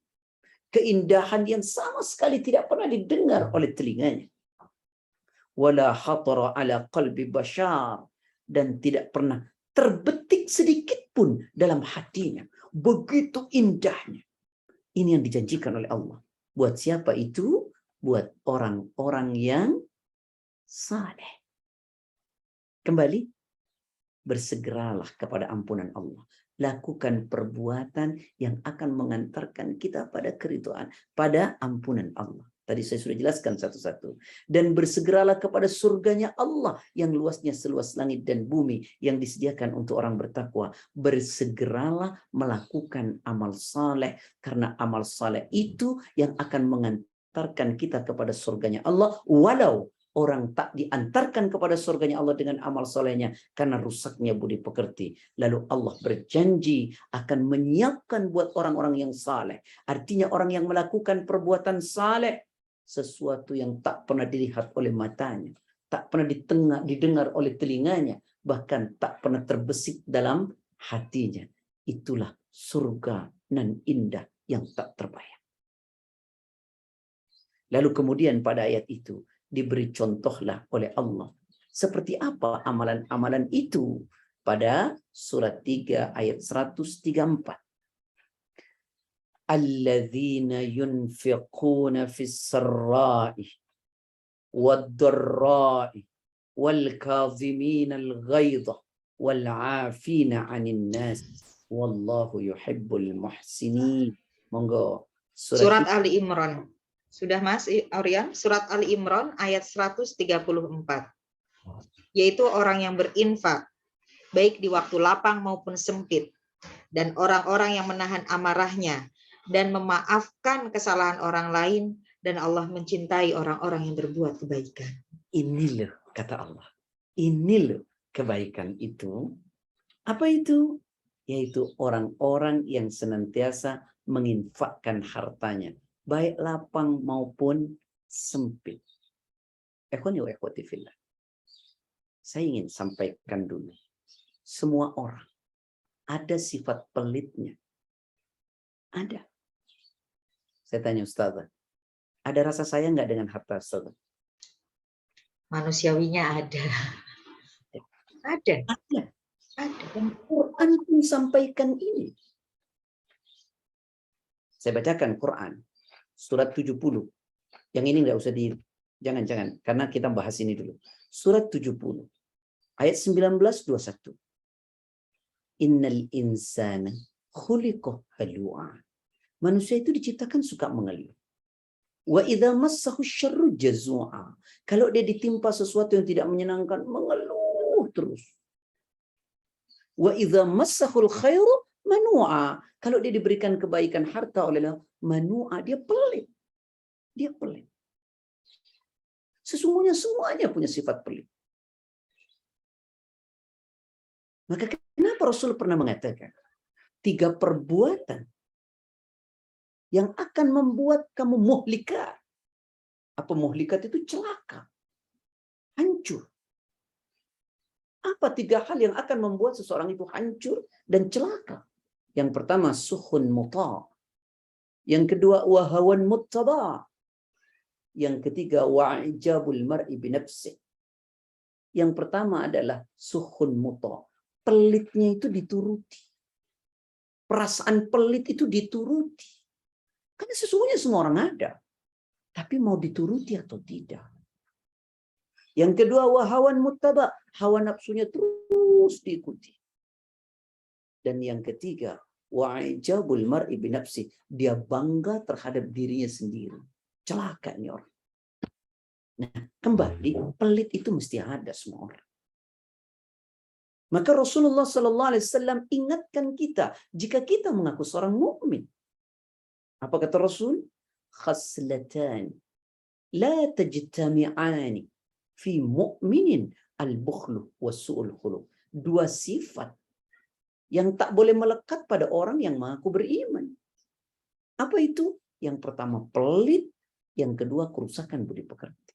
Keindahan yang sama sekali tidak pernah didengar oleh telinganya. Wala khatara ala qalbi bashar, dan tidak pernah terbetik sedikit pun dalam hatinya. Begitu indahnya. Ini yang dijanjikan oleh Allah. Buat siapa itu? Buat orang-orang yang saleh. Kembali, bersegeralah kepada ampunan Allah. Lakukan perbuatan yang akan mengantarkan kita pada keridhaan, pada ampunan Allah. Tadi saya sudah jelaskan satu-satu. Dan bersegeralah kepada surganya Allah yang luasnya seluas langit dan bumi, yang disediakan untuk orang bertakwa. Bersegeralah melakukan amal saleh, karena amal saleh itu yang akan mengantarkan kita kepada surganya Allah, walau orang tak diantarkan kepada surganya Allah dengan amal solehnya karena rusaknya budi pekerti. Lalu Allah berjanji akan menyiapkan buat orang-orang yang saleh. Artinya orang yang melakukan perbuatan saleh, sesuatu yang tak pernah dilihat oleh matanya, tak pernah didengar oleh telinganya, bahkan tak pernah terbesit dalam hatinya. Itulah surga nan indah yang tak terbayang. Lalu kemudian pada ayat itu diberi contohlah oleh Allah. Seperti apa amalan-amalan itu? Pada surat 3 ayat 134. Alladzina yunfiquna fis sarra'i wad-dharra'i wal kadhimina al-ghaidha wal 'afina 'anil nas wallahu yuhibbul muhsinin. Monggo Surat Ali Imran. Sudah Mas Aryan? Surat Ali Imran ayat 134. Yaitu orang yang berinfak, baik di waktu lapang maupun sempit. Dan orang-orang yang menahan amarahnya dan memaafkan kesalahan orang lain. Dan Allah mencintai orang-orang yang berbuat kebaikan. Ini loh, kata Allah. Ini loh kebaikan itu. Apa itu? Yaitu orang-orang yang senantiasa menginfakkan hartanya, baik lapang maupun sempit. Ikhwani wa ikhwati fillah. Saya ingin sampaikan dulu. Semua orang ada sifat pelitnya. Ada. Saya tanya Ustazah, ada rasa sayang nggak dengan harta Ustazah? Manusiawinya ada. Ada. Ada. Dan Quran pun sampaikan ini. Saya bacakan Quran surat 70. Yang ini enggak usah jangan karena kita bahas ini dulu. Surat 70 ayat 19-21. Innal insana khuliqa halu'a. Manusia itu diciptakan suka mengeluh. Wa idza massahu syarru jazua. Kalau dia ditimpa sesuatu yang tidak menyenangkan, mengeluh terus. Wa idza massahul khairu manu'a. Kalau dia diberikan kebaikan harta oleh Allah, manu'a, dia pelit. Dia pelit. Sesungguhnya semuanya punya sifat pelit. Maka kenapa Rasul pernah mengatakan 3 perbuatan yang akan membuat kamu muhlikat. Apa muhlikat itu? Celaka. Hancur. Apa 3 hal yang akan membuat seseorang itu hancur dan celaka? Yang pertama, suhun muta'. Yang kedua, wahawan muttaba'. Yang ketiga, wa'ijabul mar'i binafsih. Yang pertama adalah suhun muta'. Pelitnya itu dituruti. Perasaan pelit itu dituruti. Karena sesungguhnya semua orang ada. Tapi mau dituruti atau tidak. Yang kedua, wahawan muttaba'. Hawa nafsunya terus diikuti. Dan yang ketiga, wa'ijabul mar'i binafsi. Dia bangga terhadap dirinya sendiri. Celaka ini orang. Nah, kembali, pelit itu mesti ada semua orang. Maka Rasulullah SAW ingatkan kita, jika kita mengaku seorang mukmin. Apa kata Rasul? khaslatan la tajtami'ani fi mu'minin al-bukhlu was-su'ul khuluq. Dua sifat yang tak boleh melekat pada orang yang mengaku beriman. Apa itu? Yang pertama pelit, yang kedua kerusakan budi pekerti.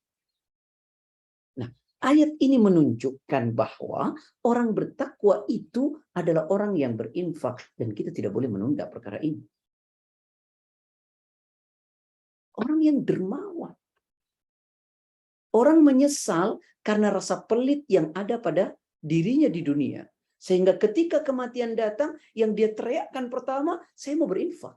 Nah, ayat ini menunjukkan bahwa orang bertakwa itu adalah orang yang berinfak, dan kita tidak boleh menunda perkara ini. Orang yang dermawan. Orang menyesal karena rasa pelit yang ada pada dirinya di dunia. Sehingga ketika kematian datang, yang dia teriakkan pertama, saya mau berinfak.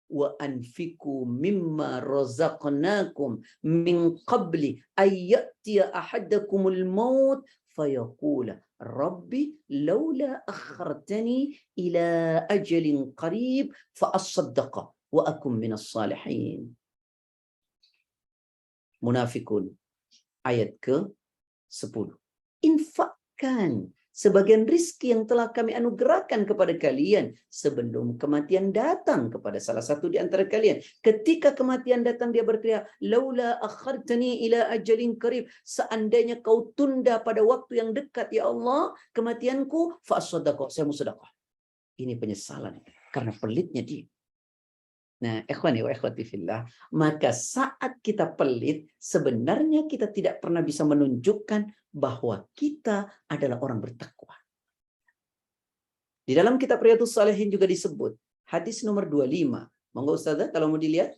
Wa anfiqu mimma razaqnakum min qabli ay ya'tiya ahadakumul maut fayaqula rabbi laula akhartani ila ajalin qarib fa asaddaqa wa akum minas salihin. Munafikun ayat ke-10. Infakkan sebagian rizki yang telah kami anugerahkan kepada kalian sebelum kematian datang kepada salah satu di antara kalian. Ketika kematian datang, dia berteriak, laula akhartani ila ajalin qarib, seandainya kau tunda pada waktu yang dekat ya Allah kematianku, fa asaddaqa, saya mau sedekah. Ini penyesalan karena pelitnya dia. Nah, ikhwani wa ikhwati fillah, maka saat kita pelit, sebenarnya kita tidak pernah bisa menunjukkan bahwa kita adalah orang bertakwa. Di dalam kitab Riyadhus Shalihin juga disebut, hadis nomor 25. Monggo Ustazah kalau mau dilihat.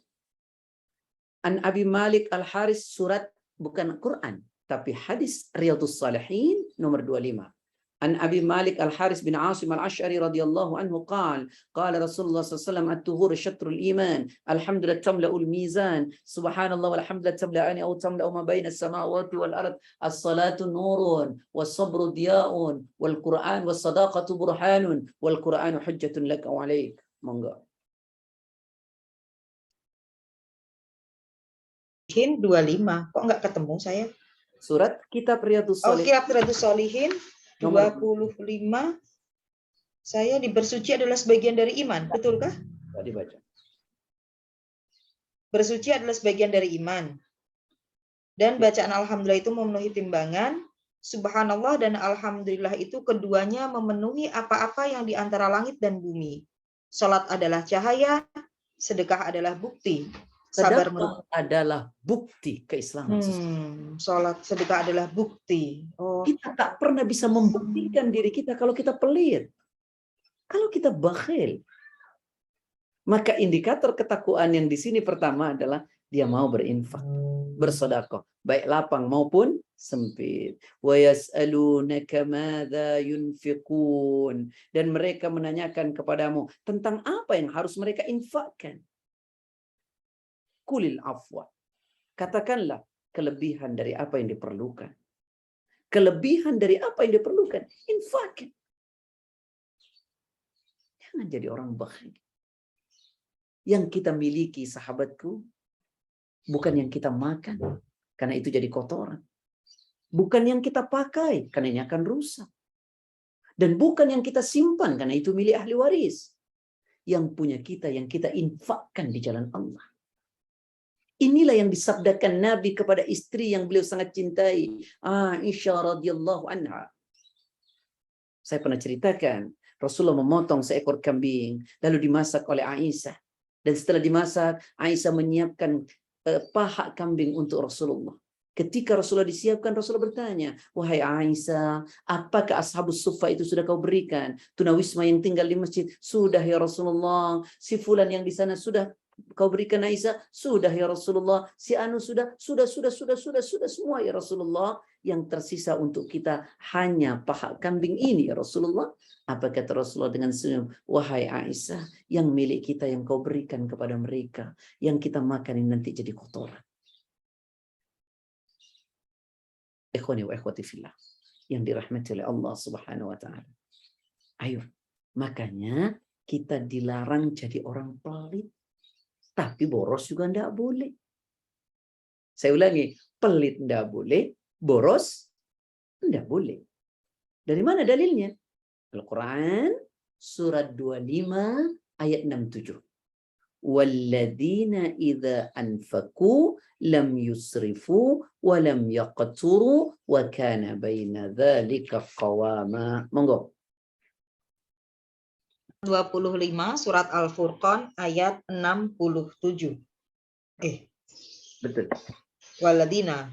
An Abi Malik Al-Haris, surat bukan Quran, tapi hadis Riyadhus Shalihin nomor 25. An Abi Malik Al-Haris bin Asim Al-Ash'ari radhiyallahu anhu qala Rasulullah sallallahu alaihi wasallam at-tuhur syatrul iman, alhamdulillah tamla'ul mizan, subhanallah walhamdulillah tamla'ani aw tamla'u ma baina as-samawati wal ard, as-salatu nurun was-sabru diya'un wal Qur'an was-sadaqatu burhanun wal Qur'anu hujjatun laka wa 'alaik. Monggo. 25. Kok nggak ketemu saya? Surat kitab Riyadhus Oh, Shalihin. kitab Riyadhus Shalihin 25. Saya bersuci adalah sebagian dari iman, betulkah? Tadi baca. Bersuci adalah sebagian dari iman. Dan bacaan alhamdulillah itu memenuhi timbangan. Subhanallah dan alhamdulillah itu keduanya memenuhi apa-apa yang di antara langit dan bumi. Salat adalah cahaya, sedekah adalah bukti. Sabar adalah bukti keislaman. Salat, sedekah adalah bukti. Oh. Kita tak pernah bisa membuktikan diri kita kalau kita pelit. Kalau kita bakhil. Maka indikator ketakwaan yang di sini pertama adalah dia mau berinfak, bersedekah, baik lapang maupun sempit. Wa yas'alunaka madza yunfiqun, dan mereka menanyakan kepadamu tentang apa yang harus mereka infakkan. Kulil afwa, katakanlah kelebihan dari apa yang diperlukan. Kelebihan dari apa yang diperlukan, infakkan. Jangan jadi orang bakhil. Yang kita miliki, sahabatku, bukan yang kita makan, karena itu jadi kotoran. Bukan yang kita pakai, karena ini akan rusak. Dan bukan yang kita simpan, karena itu milik ahli waris. Yang punya kita, yang kita infakkan di jalan Allah. Inilah yang disabdakan Nabi kepada istri yang beliau sangat cintai, Aisyah radhiyallahu anha. Saya pernah ceritakan, Rasulullah memotong seekor kambing, lalu dimasak oleh Aisyah. Dan setelah dimasak, Aisyah menyiapkan paha kambing untuk Rasulullah. Ketika Rasulullah disiapkan, Rasulullah bertanya, wahai Aisyah, apakah ashabus sufa itu sudah kau berikan? Tunawisma yang tinggal di masjid, sudah ya Rasulullah. Si fulan yang di sana sudah kau berikan Aisyah, sudah ya Rasulullah. Si anu sudah semua ya Rasulullah. Yang tersisa untuk kita hanya paha kambing ini ya Rasulullah. Apa kata Rasulullah dengan senyum? Wahai Aisyah, yang milik kita yang kau berikan kepada mereka, yang kita makan ini nanti jadi kotoran. Ikhwani wa ikhwati fillah, yang dirahmati oleh Allah Subhanahu wa taala. Ayo, makanya kita dilarang jadi orang pelit. Tapi boros juga enggak boleh. Saya ulangi, pelit enggak boleh, boros enggak boleh. Dari mana dalilnya? Al-Quran surat 25 ayat 67. walladzina idza anfaqu lam yusrifu wa lam yaqturu wa kana baina dzalika qawama. Monggo. 25 surat Al-Furqan ayat 67. Betul. Waladina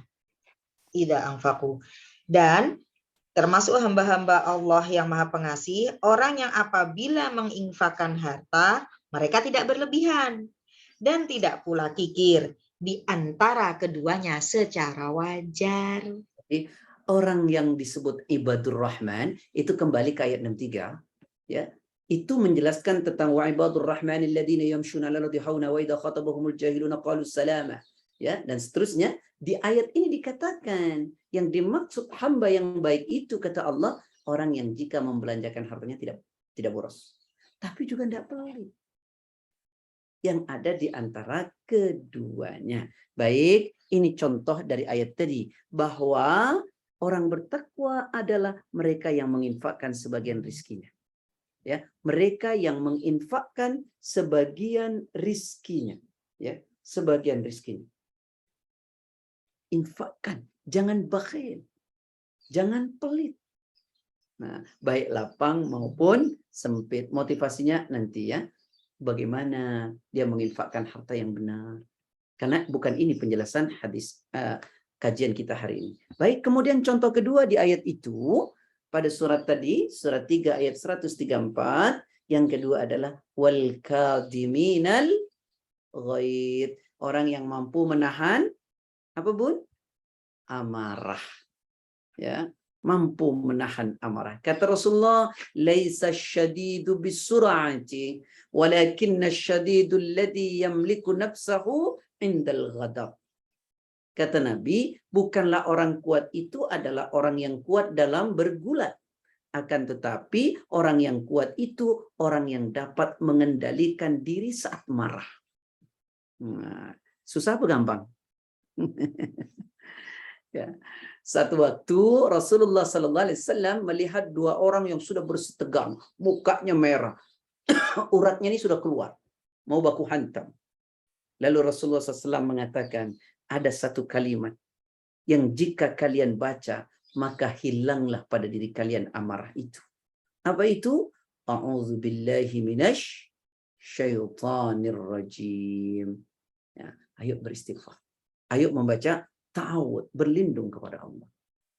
idza anfaqu. Dan termasuk hamba-hamba Allah yang Maha Pengasih, orang yang apabila menginfakkan harta, mereka tidak berlebihan dan tidak pula kikir di antara keduanya secara wajar. Jadi, orang yang disebut ibadur rahman itu kembali ke ayat 63, ya. Itu menjelaskan tentang wa ibadur rahmanil ladzina yamshuna 'alal ardi hauna wa idza khatabahumul jahiluna qalu salama, ya, dan seterusnya. Di ayat ini dikatakan yang dimaksud hamba yang baik itu, kata Allah, orang yang jika membelanjakan hartanya tidak boros, tapi juga tidak pelit. Yang ada di antara keduanya. Baik, ini contoh dari ayat tadi bahwa orang bertakwa adalah mereka yang menginfakkan sebagian rizkinya. Ya, mereka yang menginfakkan sebagian rizkinya, ya, sebagian rizkinya. Infakkan, jangan bakhil, jangan pelit. Nah, baik lapang maupun sempit. Motivasinya nanti ya, bagaimana dia menginfakkan harta yang benar. Karena bukan ini penjelasan hadis kajian kita hari ini. Baik, kemudian contoh kedua di ayat itu pada surat tadi, surat 3 ayat 134, yang kedua adalah wal kadhiminal ghaid, orang yang mampu menahan apa, Bun? Amarah. Ya, mampu menahan amarah. Kata Rasulullah, laisa syadidu bisur'ati, walakinna syadidu alladhi yamliku nafsahu indal ghadab. Kata Nabi, bukanlah orang kuat itu adalah orang yang kuat dalam bergulat. Akan tetapi orang yang kuat itu orang yang dapat mengendalikan diri saat marah. Nah, susah apa gampang? Ya. Satu waktu Rasulullah SAW melihat dua orang yang sudah bersitegang, mukanya merah, uratnya ini sudah keluar, mau baku hantam. Lalu Rasulullah SAW mengatakan, ada satu kalimat yang jika kalian baca, maka hilanglah pada diri kalian amarah itu. Apa itu? A'udzubillahi minasy syaitanir rajim. Ya, ayo beristighfar. Ayo membaca ta'awud, berlindung kepada Allah.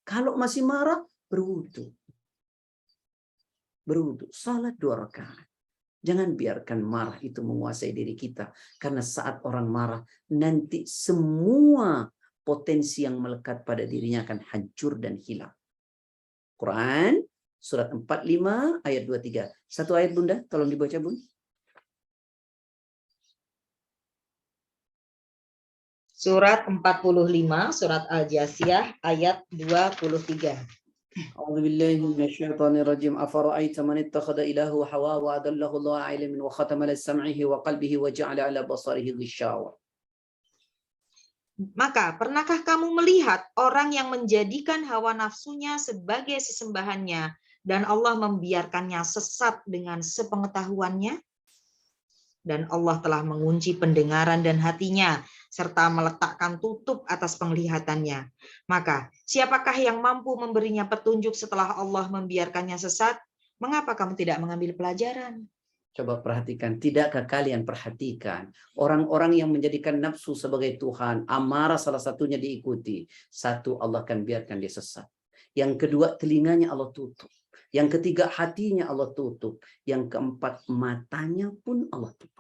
Kalau masih marah, berwudu. Berwudu, salat 2 rakaat. Jangan biarkan marah itu menguasai diri kita. Karena saat orang marah, nanti semua potensi yang melekat pada dirinya akan hancur dan hilang. Quran, surat 45, ayat 23. Satu ayat, Bunda, tolong dibaca, Bun. Surat 45, surat Al-Jasiyah, ayat 23. أعوذ بالله من الشيطان الرجيم أفرأيت من اتخذ إلهه هواه وأضله الله على علم وختم على سمعه وقلبه وجعل على بصره غشاوة. Maka pernahkah kamu melihat orang yang menjadikan hawa nafsunya sebagai sesembahannya dan Allah membiarkannya sesat dengan sepengetahuannya? Dan Allah telah mengunci pendengaran dan hatinya serta meletakkan tutup atas penglihatannya. Maka siapakah yang mampu memberinya petunjuk setelah Allah membiarkannya sesat? Mengapa kamu tidak mengambil pelajaran? Coba perhatikan, tidakkah kalian perhatikan orang-orang yang menjadikan nafsu sebagai Tuhan, amarah salah satunya diikuti. Satu, Allah akan biarkan dia sesat. Yang kedua, telinganya Allah tutup. Yang ketiga, hatinya Allah tutup. Yang keempat, matanya pun Allah tutup.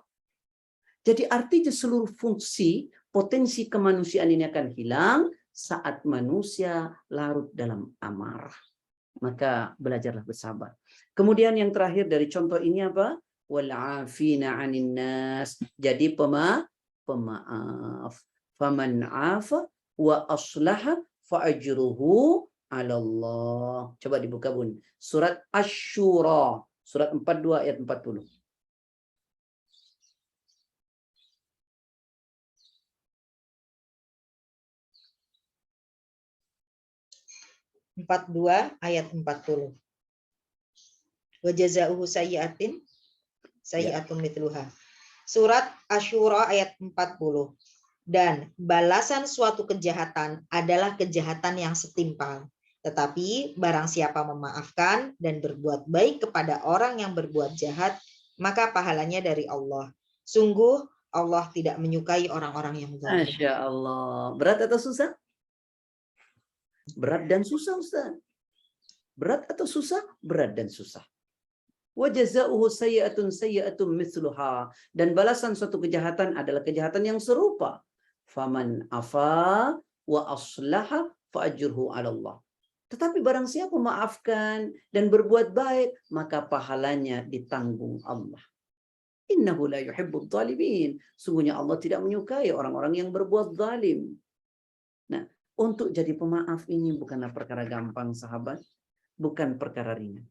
Jadi artinya seluruh fungsi, potensi kemanusiaan ini akan hilang saat manusia larut dalam amarah. Maka belajarlah bersabar. Kemudian yang terakhir dari contoh ini apa? Wal'afina 'anin nas. Jadi pemaaf. Faman 'afa wa aslaha fa ajruhu 'ala Allah. Coba dibuka, Bun. Surat Asy-Syura, surat 42 ayat 40. 42 ayat 40. Wa jazaa'uhu sayyi'atun mithluha. Surat Asy-Syura ayat 40. Dan balasan suatu kejahatan adalah kejahatan yang setimpal. Tetapi barang siapa memaafkan dan berbuat baik kepada orang yang berbuat jahat, maka pahalanya dari Allah. Sungguh Allah tidak menyukai orang-orang yang zalim. Masya Allah. Berat atau susah? Berat dan susah, Ustaz. Berat atau susah? Berat dan susah. Wa jazaohu sayyi'atun sayyi'atun mithluha. Dan balasan suatu kejahatan adalah kejahatan yang serupa. Faman afa wa aslaha fa ajruhu 'ala Allah. Tetapi barang siapa memaafkan dan berbuat baik, maka pahalanya ditanggung Allah. Innahu la yuhibbudz zalimin. Sungguhnya Allah tidak menyukai orang-orang yang berbuat zalim. Nah, untuk jadi pemaaf ini bukanlah perkara gampang, sahabat. Bukan perkara ringan.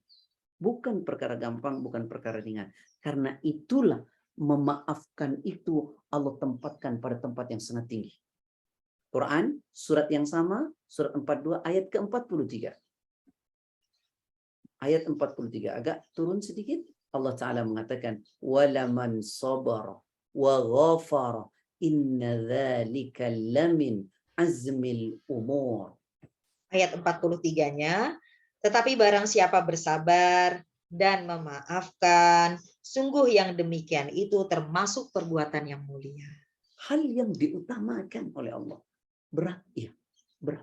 Bukan perkara gampang, bukan perkara ringan. Karena itulah memaafkan itu Allah tempatkan pada tempat yang sangat tinggi. Quran, surat yang sama, surat 42 ayat ke-43. Ayat 43, agak turun sedikit. Allah Ta'ala mengatakan, وَلَمَنْ صَبَرَ وَغَفَرَ إِنَّ ذَلِكَ لَمِنْ عَزْمِ الْأُمُورِ. Ayat 43-nya, tetapi barang siapa bersabar dan memaafkan, sungguh yang demikian itu termasuk perbuatan yang mulia. Hal yang diutamakan oleh Allah. Berat, ya, berat.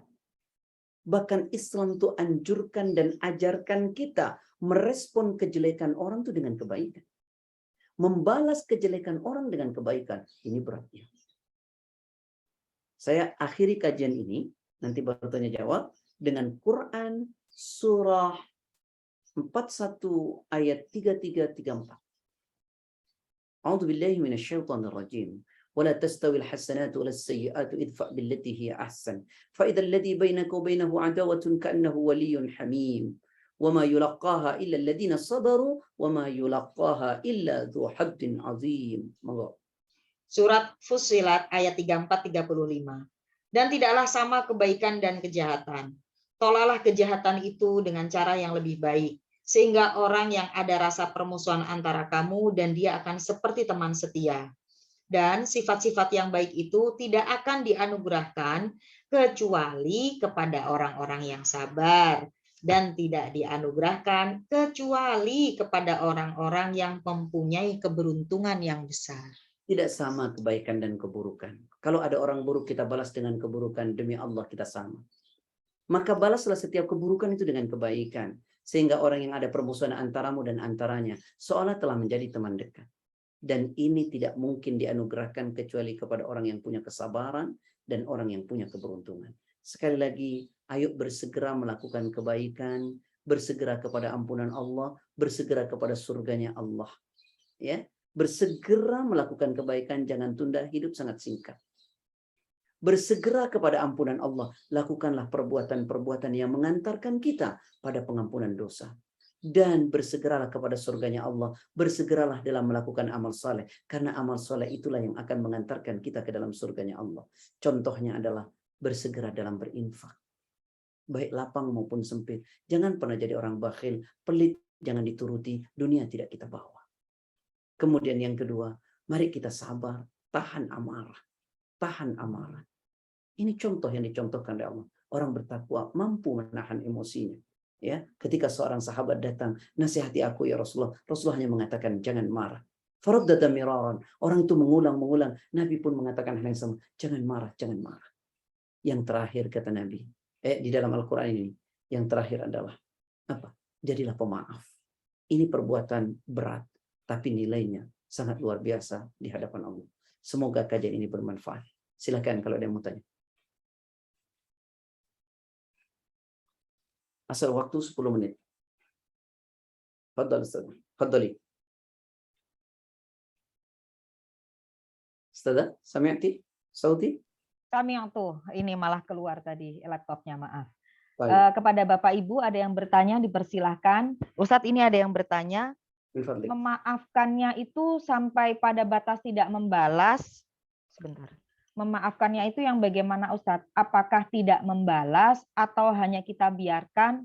Bahkan Islam itu anjurkan dan ajarkan kita merespon kejelekan orang itu dengan kebaikan. Membalas kejelekan orang dengan kebaikan. Ini beratnya. Saya akhiri kajian ini, nanti baru tanya jawab, dengan Quran surah 41 ayat 33-34. A'udzu billahi minasyaitonir rajim. ولا تستوي الحسنات ولا السيئات ادفع بالتي هي أحسن فإذا الذي بينك وبينه عداوة كأنه ولي حميم وما يلقاها إلا الذين صبروا وما يلقاها إلا ذو حظ عظيم. Surat Fussilat ayat 34-35. Dan tidaklah sama kebaikan dan kejahatan. Tolaklah kejahatan itu dengan cara yang lebih baik, sehingga orang yang ada rasa permusuhan antara kamu dan dia akan seperti teman setia. Dan sifat-sifat yang baik itu tidak akan dianugerahkan kecuali kepada orang-orang yang sabar, dan tidak dianugerahkan kecuali kepada orang-orang yang mempunyai keberuntungan yang besar. Tidak sama kebaikan dan keburukan. Kalau ada orang buruk kita balas dengan keburukan, demi Allah kita sama. Maka balaslah setiap keburukan itu dengan kebaikan, sehingga orang yang ada permusuhan antaramu dan antaranya seolah telah menjadi teman dekat. Dan ini tidak mungkin dianugerahkan kecuali kepada orang yang punya kesabaran dan orang yang punya keberuntungan. Sekali lagi, ayo bersegera melakukan kebaikan, bersegera kepada ampunan Allah, bersegera kepada surganya Allah. Ya, bersegera melakukan kebaikan, jangan tunda, hidup sangat singkat. Bersegera kepada ampunan Allah, lakukanlah perbuatan-perbuatan yang mengantarkan kita pada pengampunan dosa. Dan bersegeralah kepada surganya Allah, bersegeralah dalam melakukan amal saleh, karena amal saleh itulah yang akan mengantarkan kita ke dalam surganya Allah. Contohnya adalah bersegera dalam berinfak, baik lapang maupun sempit. Jangan pernah jadi orang bakhil, pelit jangan dituruti, dunia tidak kita bawa. Kemudian yang kedua, mari kita sabar, tahan amarah, tahan amarah. Ini contoh yang dicontohkan oleh Allah. Orang bertakwa mampu menahan emosinya. Ya, ketika seorang sahabat datang, nasihati aku ya Rasulullah. Rasulullah hanya mengatakan jangan marah. Faraddada miraran. Orang itu mengulang-mengulang. Nabi pun mengatakan hal yang sama. Jangan marah, jangan marah. Yang terakhir kata Nabi, di dalam Al-Quran ini, yang terakhir adalah apa? Jadilah pemaaf. Ini perbuatan berat, tapi nilainya sangat luar biasa di hadapan Allah. Semoga kajian ini bermanfaat. Silakan kalau ada yang mau tanya. Asal waktu 10 menit. Fadhal Ustaz. Fadhali. Ustaz, sami'ti? Sauti? Kami yang tuh, ini malah keluar tadi laptopnya, maaf. Baik. Kepada Bapak Ibu ada yang bertanya, dipersilahkan. Ustadz, ini ada yang bertanya, Bifadli. memaafkannya itu sampai pada batas tidak membalas. Sebentar. Memaafkannya itu yang bagaimana Ustadz? Apakah tidak membalas atau hanya kita biarkan,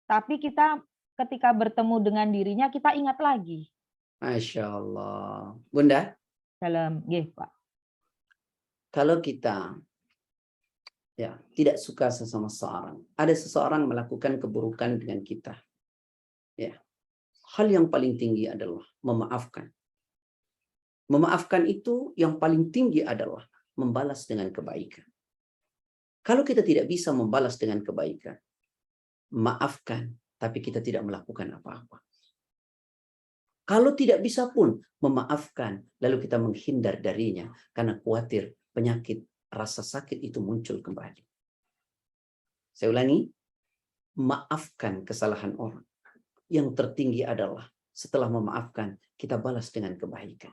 tapi kita ketika bertemu dengan dirinya kita ingat lagi? Masya Allah. Bunda? dalam nggih, Pak. Kalau kita tidak suka sesama seseorang, ada seseorang melakukan keburukan dengan kita, hal yang paling tinggi adalah memaafkan. Memaafkan itu yang paling tinggi adalah membalas dengan kebaikan. Kalau kita tidak bisa membalas dengan kebaikan, maafkan, tapi kita tidak melakukan apa-apa. Kalau tidak bisa pun memaafkan, lalu kita menghindar darinya karena khawatir penyakit rasa sakit itu muncul kembali. Saya ulangi, maafkan kesalahan orang. Yang tertinggi adalah setelah memaafkan, kita balas dengan kebaikan.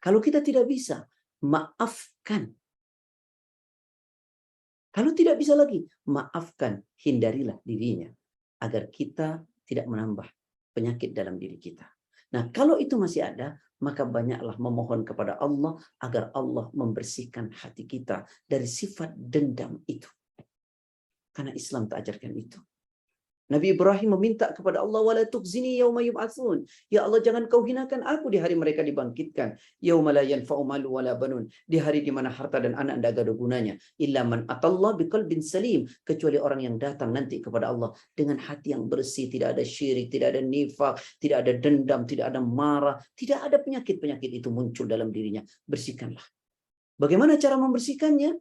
Kalau kita tidak bisa, maafkan. Kalau tidak bisa lagi, maafkan, hindarilah dirinya agar kita tidak menambah penyakit dalam diri kita. Nah, kalau itu masih ada, maka banyaklah memohon kepada Allah agar Allah membersihkan hati kita dari sifat dendam itu. Karena Islam tak ajarkan itu. Nabi Ibrahim meminta kepada Allah, wala tukhzini yauma yub'atsun. Ya Allah, jangan kau hinakan aku di hari mereka dibangkitkan. Yauma la yanfa'u malu wala banun. Di hari di mana harta dan anak tidak ada gunanya. Illa man atallah biqalbin salim. Kecuali orang yang datang nanti kepada Allah dengan hati yang bersih, tidak ada syirik, tidak ada nifak, tidak ada dendam, tidak ada marah, tidak ada penyakit-penyakit itu muncul dalam dirinya. Bersihkanlah. Bagaimana cara membersihkannya?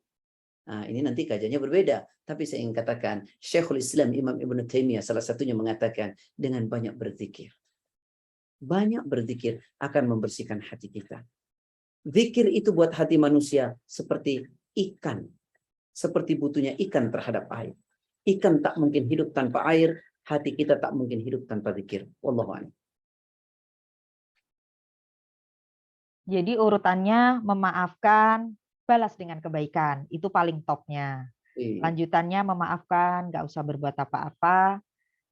Nah, ini nanti kajiannya berbeda. Tapi saya ingin katakan, Syekhul Islam Imam Ibn Taimiyah salah satunya mengatakan dengan banyak berzikir. Banyak berzikir akan membersihkan hati kita. Zikir itu buat hati manusia seperti ikan. Seperti butuhnya ikan terhadap air. Ikan tak mungkin hidup tanpa air, hati kita tak mungkin hidup tanpa zikir. Wallahu a'lam. Jadi urutannya memaafkan, balas dengan kebaikan. Itu paling topnya. Lanjutannya memaafkan, nggak usah berbuat apa-apa.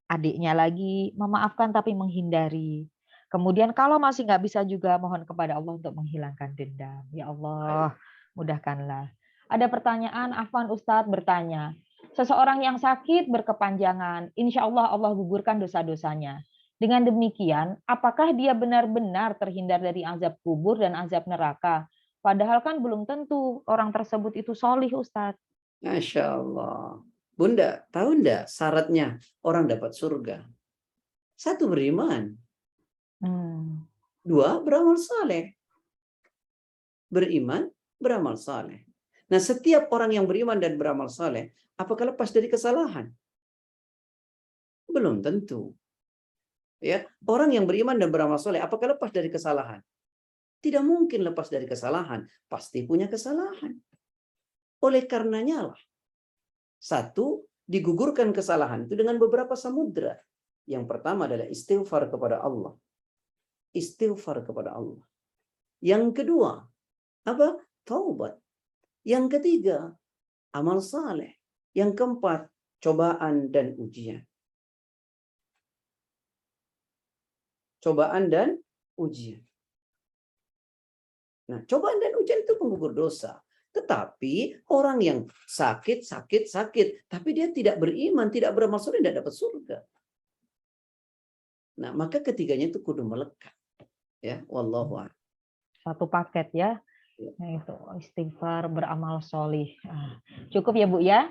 Adiknya lagi, memaafkan tapi menghindari. Kemudian kalau masih nggak bisa juga, mohon kepada Allah untuk menghilangkan dendam. Ya Allah, mudahkanlah. Ada pertanyaan, Afwan Ustadz bertanya. Seseorang yang sakit berkepanjangan, insya Allah Allah gugurkan dosa-dosanya. Dengan demikian, apakah dia benar-benar terhindar dari azab kubur dan azab neraka? Padahal kan belum tentu orang tersebut itu solih, Ustadz. Masya Allah. Bunda, tahu enggak syaratnya orang dapat surga? 1, beriman. 2, beramal saleh. Beriman, beramal saleh. Nah, setiap orang yang beriman dan beramal saleh, apakah lepas dari kesalahan? Belum tentu. Ya, orang yang beriman dan beramal saleh, apakah lepas dari kesalahan? Tidak mungkin lepas dari kesalahan. Pasti punya kesalahan. Oleh karenanya lah, 1, digugurkan kesalahan itu dengan beberapa samudra. Yang pertama adalah istighfar kepada Allah. Istighfar kepada Allah. Yang kedua, apa? Taubat. Yang ketiga, amal saleh. Yang keempat, cobaan dan ujian. Cobaan dan ujian. Nah, cobaan dan ujian itu penggugur dosa. Tetapi orang yang sakit, tapi dia tidak beriman, tidak beramal saleh, tidak dapat surga. Nah, maka ketiganya itu kudu melekat. Ya, wallahu a'lam. Satu paket ya. Itu istighfar, beramal solih. Cukup ya Bu ya?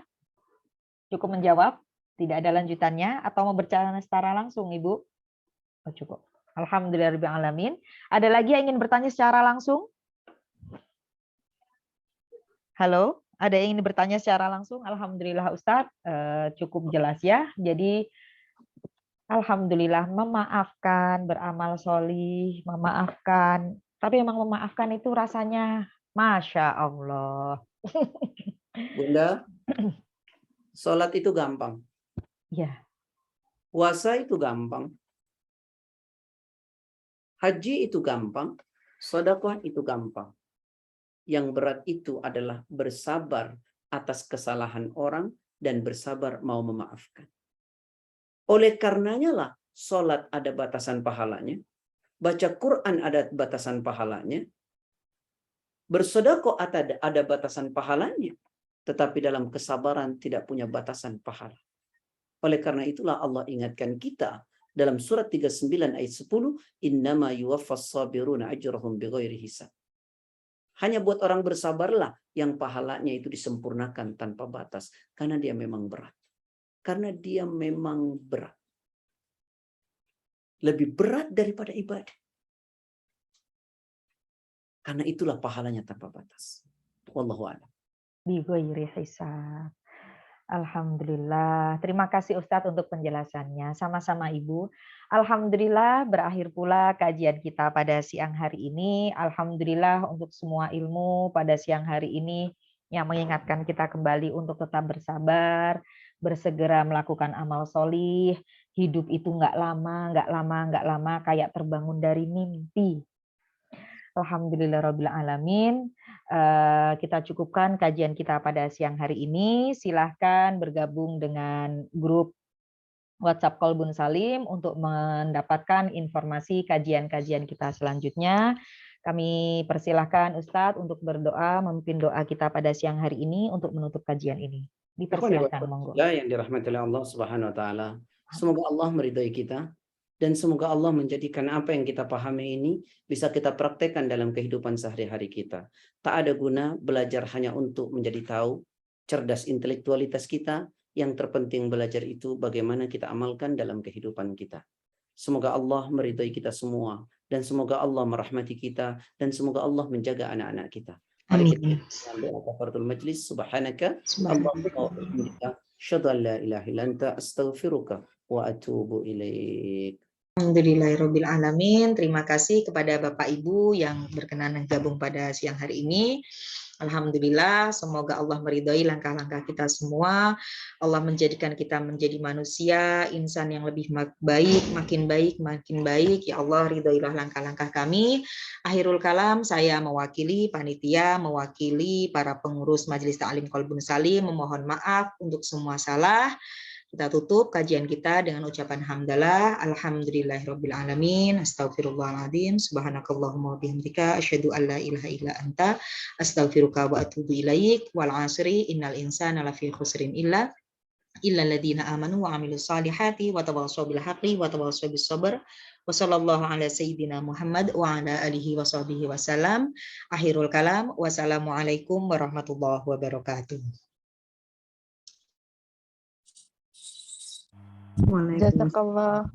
Cukup menjawab? Tidak ada lanjutannya atau mau berbicara secara langsung Ibu? Oh, cukup. Alhamdulillahirabbil alamin. Ada lagi yang ingin bertanya secara langsung? Halo, ada yang ingin bertanya secara langsung? Alhamdulillah Ustadz, cukup jelas ya. Jadi alhamdulillah memaafkan, beramal solih, memaafkan. Tapi memang memaafkan itu rasanya Masya Allah. Bunda, sholat itu gampang. Ya. Puasa itu gampang. Haji itu gampang. Sedekah itu gampang. Yang berat itu adalah bersabar atas kesalahan orang dan bersabar mau memaafkan. Oleh karenanya lah, sholat ada batasan pahalanya. Baca Quran ada batasan pahalanya. Bersedekah ada batasan pahalanya. Tetapi dalam kesabaran tidak punya batasan pahala. Oleh karena itulah Allah ingatkan kita dalam surat 39 ayat 10, innama yuwaffas sabiruna ajrahum bighairi hisab. Hanya buat orang bersabarlah yang pahalanya itu disempurnakan tanpa batas, karena dia memang berat. Karena dia memang berat. Lebih berat daripada ibadah. Karena itulah pahalanya tanpa batas. Wallahu a'lam. Bighairi hisab. Alhamdulillah. Terima kasih Ustadz untuk penjelasannya. Sama-sama Ibu. Alhamdulillah berakhir pula kajian kita pada siang hari ini. Alhamdulillah untuk semua ilmu pada siang hari ini yang mengingatkan kita kembali untuk tetap bersabar, bersegera melakukan amal solih. Hidup itu nggak lama kayak terbangun dari mimpi. Alhamdulillahirabbil alamin. Kita cukupkan kajian kita pada siang hari ini. Silahkan bergabung dengan grup WhatsApp Qalbun Salim untuk mendapatkan informasi kajian-kajian kita selanjutnya. Kami persilahkan Ustadz untuk berdoa, memimpin doa kita pada siang hari ini untuk menutup kajian ini. Dipersilahkan, monggo. Yang dirahmati oleh Allah Subhanahu wa taala. Semoga Allah meridhai kita dan semoga Allah menjadikan apa yang kita pahami ini bisa kita praktekkan dalam kehidupan sehari-hari kita. Tak ada guna belajar hanya untuk menjadi tahu, cerdas intelektualitas kita. Yang terpenting belajar itu bagaimana kita amalkan dalam kehidupan kita. Semoga Allah meridhai kita semua dan semoga Allah merahmati kita dan semoga Allah menjaga anak-anak kita. Mari kita doa kafaratul majlis. Subhanaka Allahumma wa bihamdika asyhadu an la ilaha illa anta astaghfiruka wa atubu ilaik. Alhamdulillahirabbil alamin. Terima kasih kepada Bapak Ibu yang berkenan gabung pada siang hari ini. Alhamdulillah, semoga Allah meridhai langkah-langkah kita semua. Allah menjadikan kita menjadi manusia, insan yang lebih baik, makin baik. Ya Allah, ridhailah langkah-langkah kami. Akhirul kalam, saya mewakili panitia, mewakili para pengurus Majelis Ta'lim Qalbun Salim, memohon maaf untuk semua salah. Kita tutup kajian kita dengan ucapan hamdalah, alhamdulillahirabbil alamin, astaghfirullahaladzim, subhanakallahumma wa bihamdika, asyhadu an la ilaha illa anta, astaghfiruka wa atubu ilaik, wal asri innal insana lafi khusrin illa alladziina amanu wa amilus solihati wa tawassaw bil haqqi wa tawassaw bis sabr. Wa sallallahu ala sayyidina Muhammad wa ala alihi wa sahbihi wasallam. Akhirul kalam, wassalamualaikum warahmatullahi wabarakatuh. Jazakallah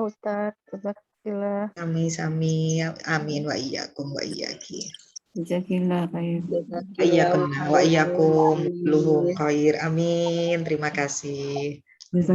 Ustaz. Jazakallah. Sami, amin wa iyyakum wa iyyaki. Jazakillah khair. Iyyakum wa iyyakum luhum khair. Amin. Terima kasih.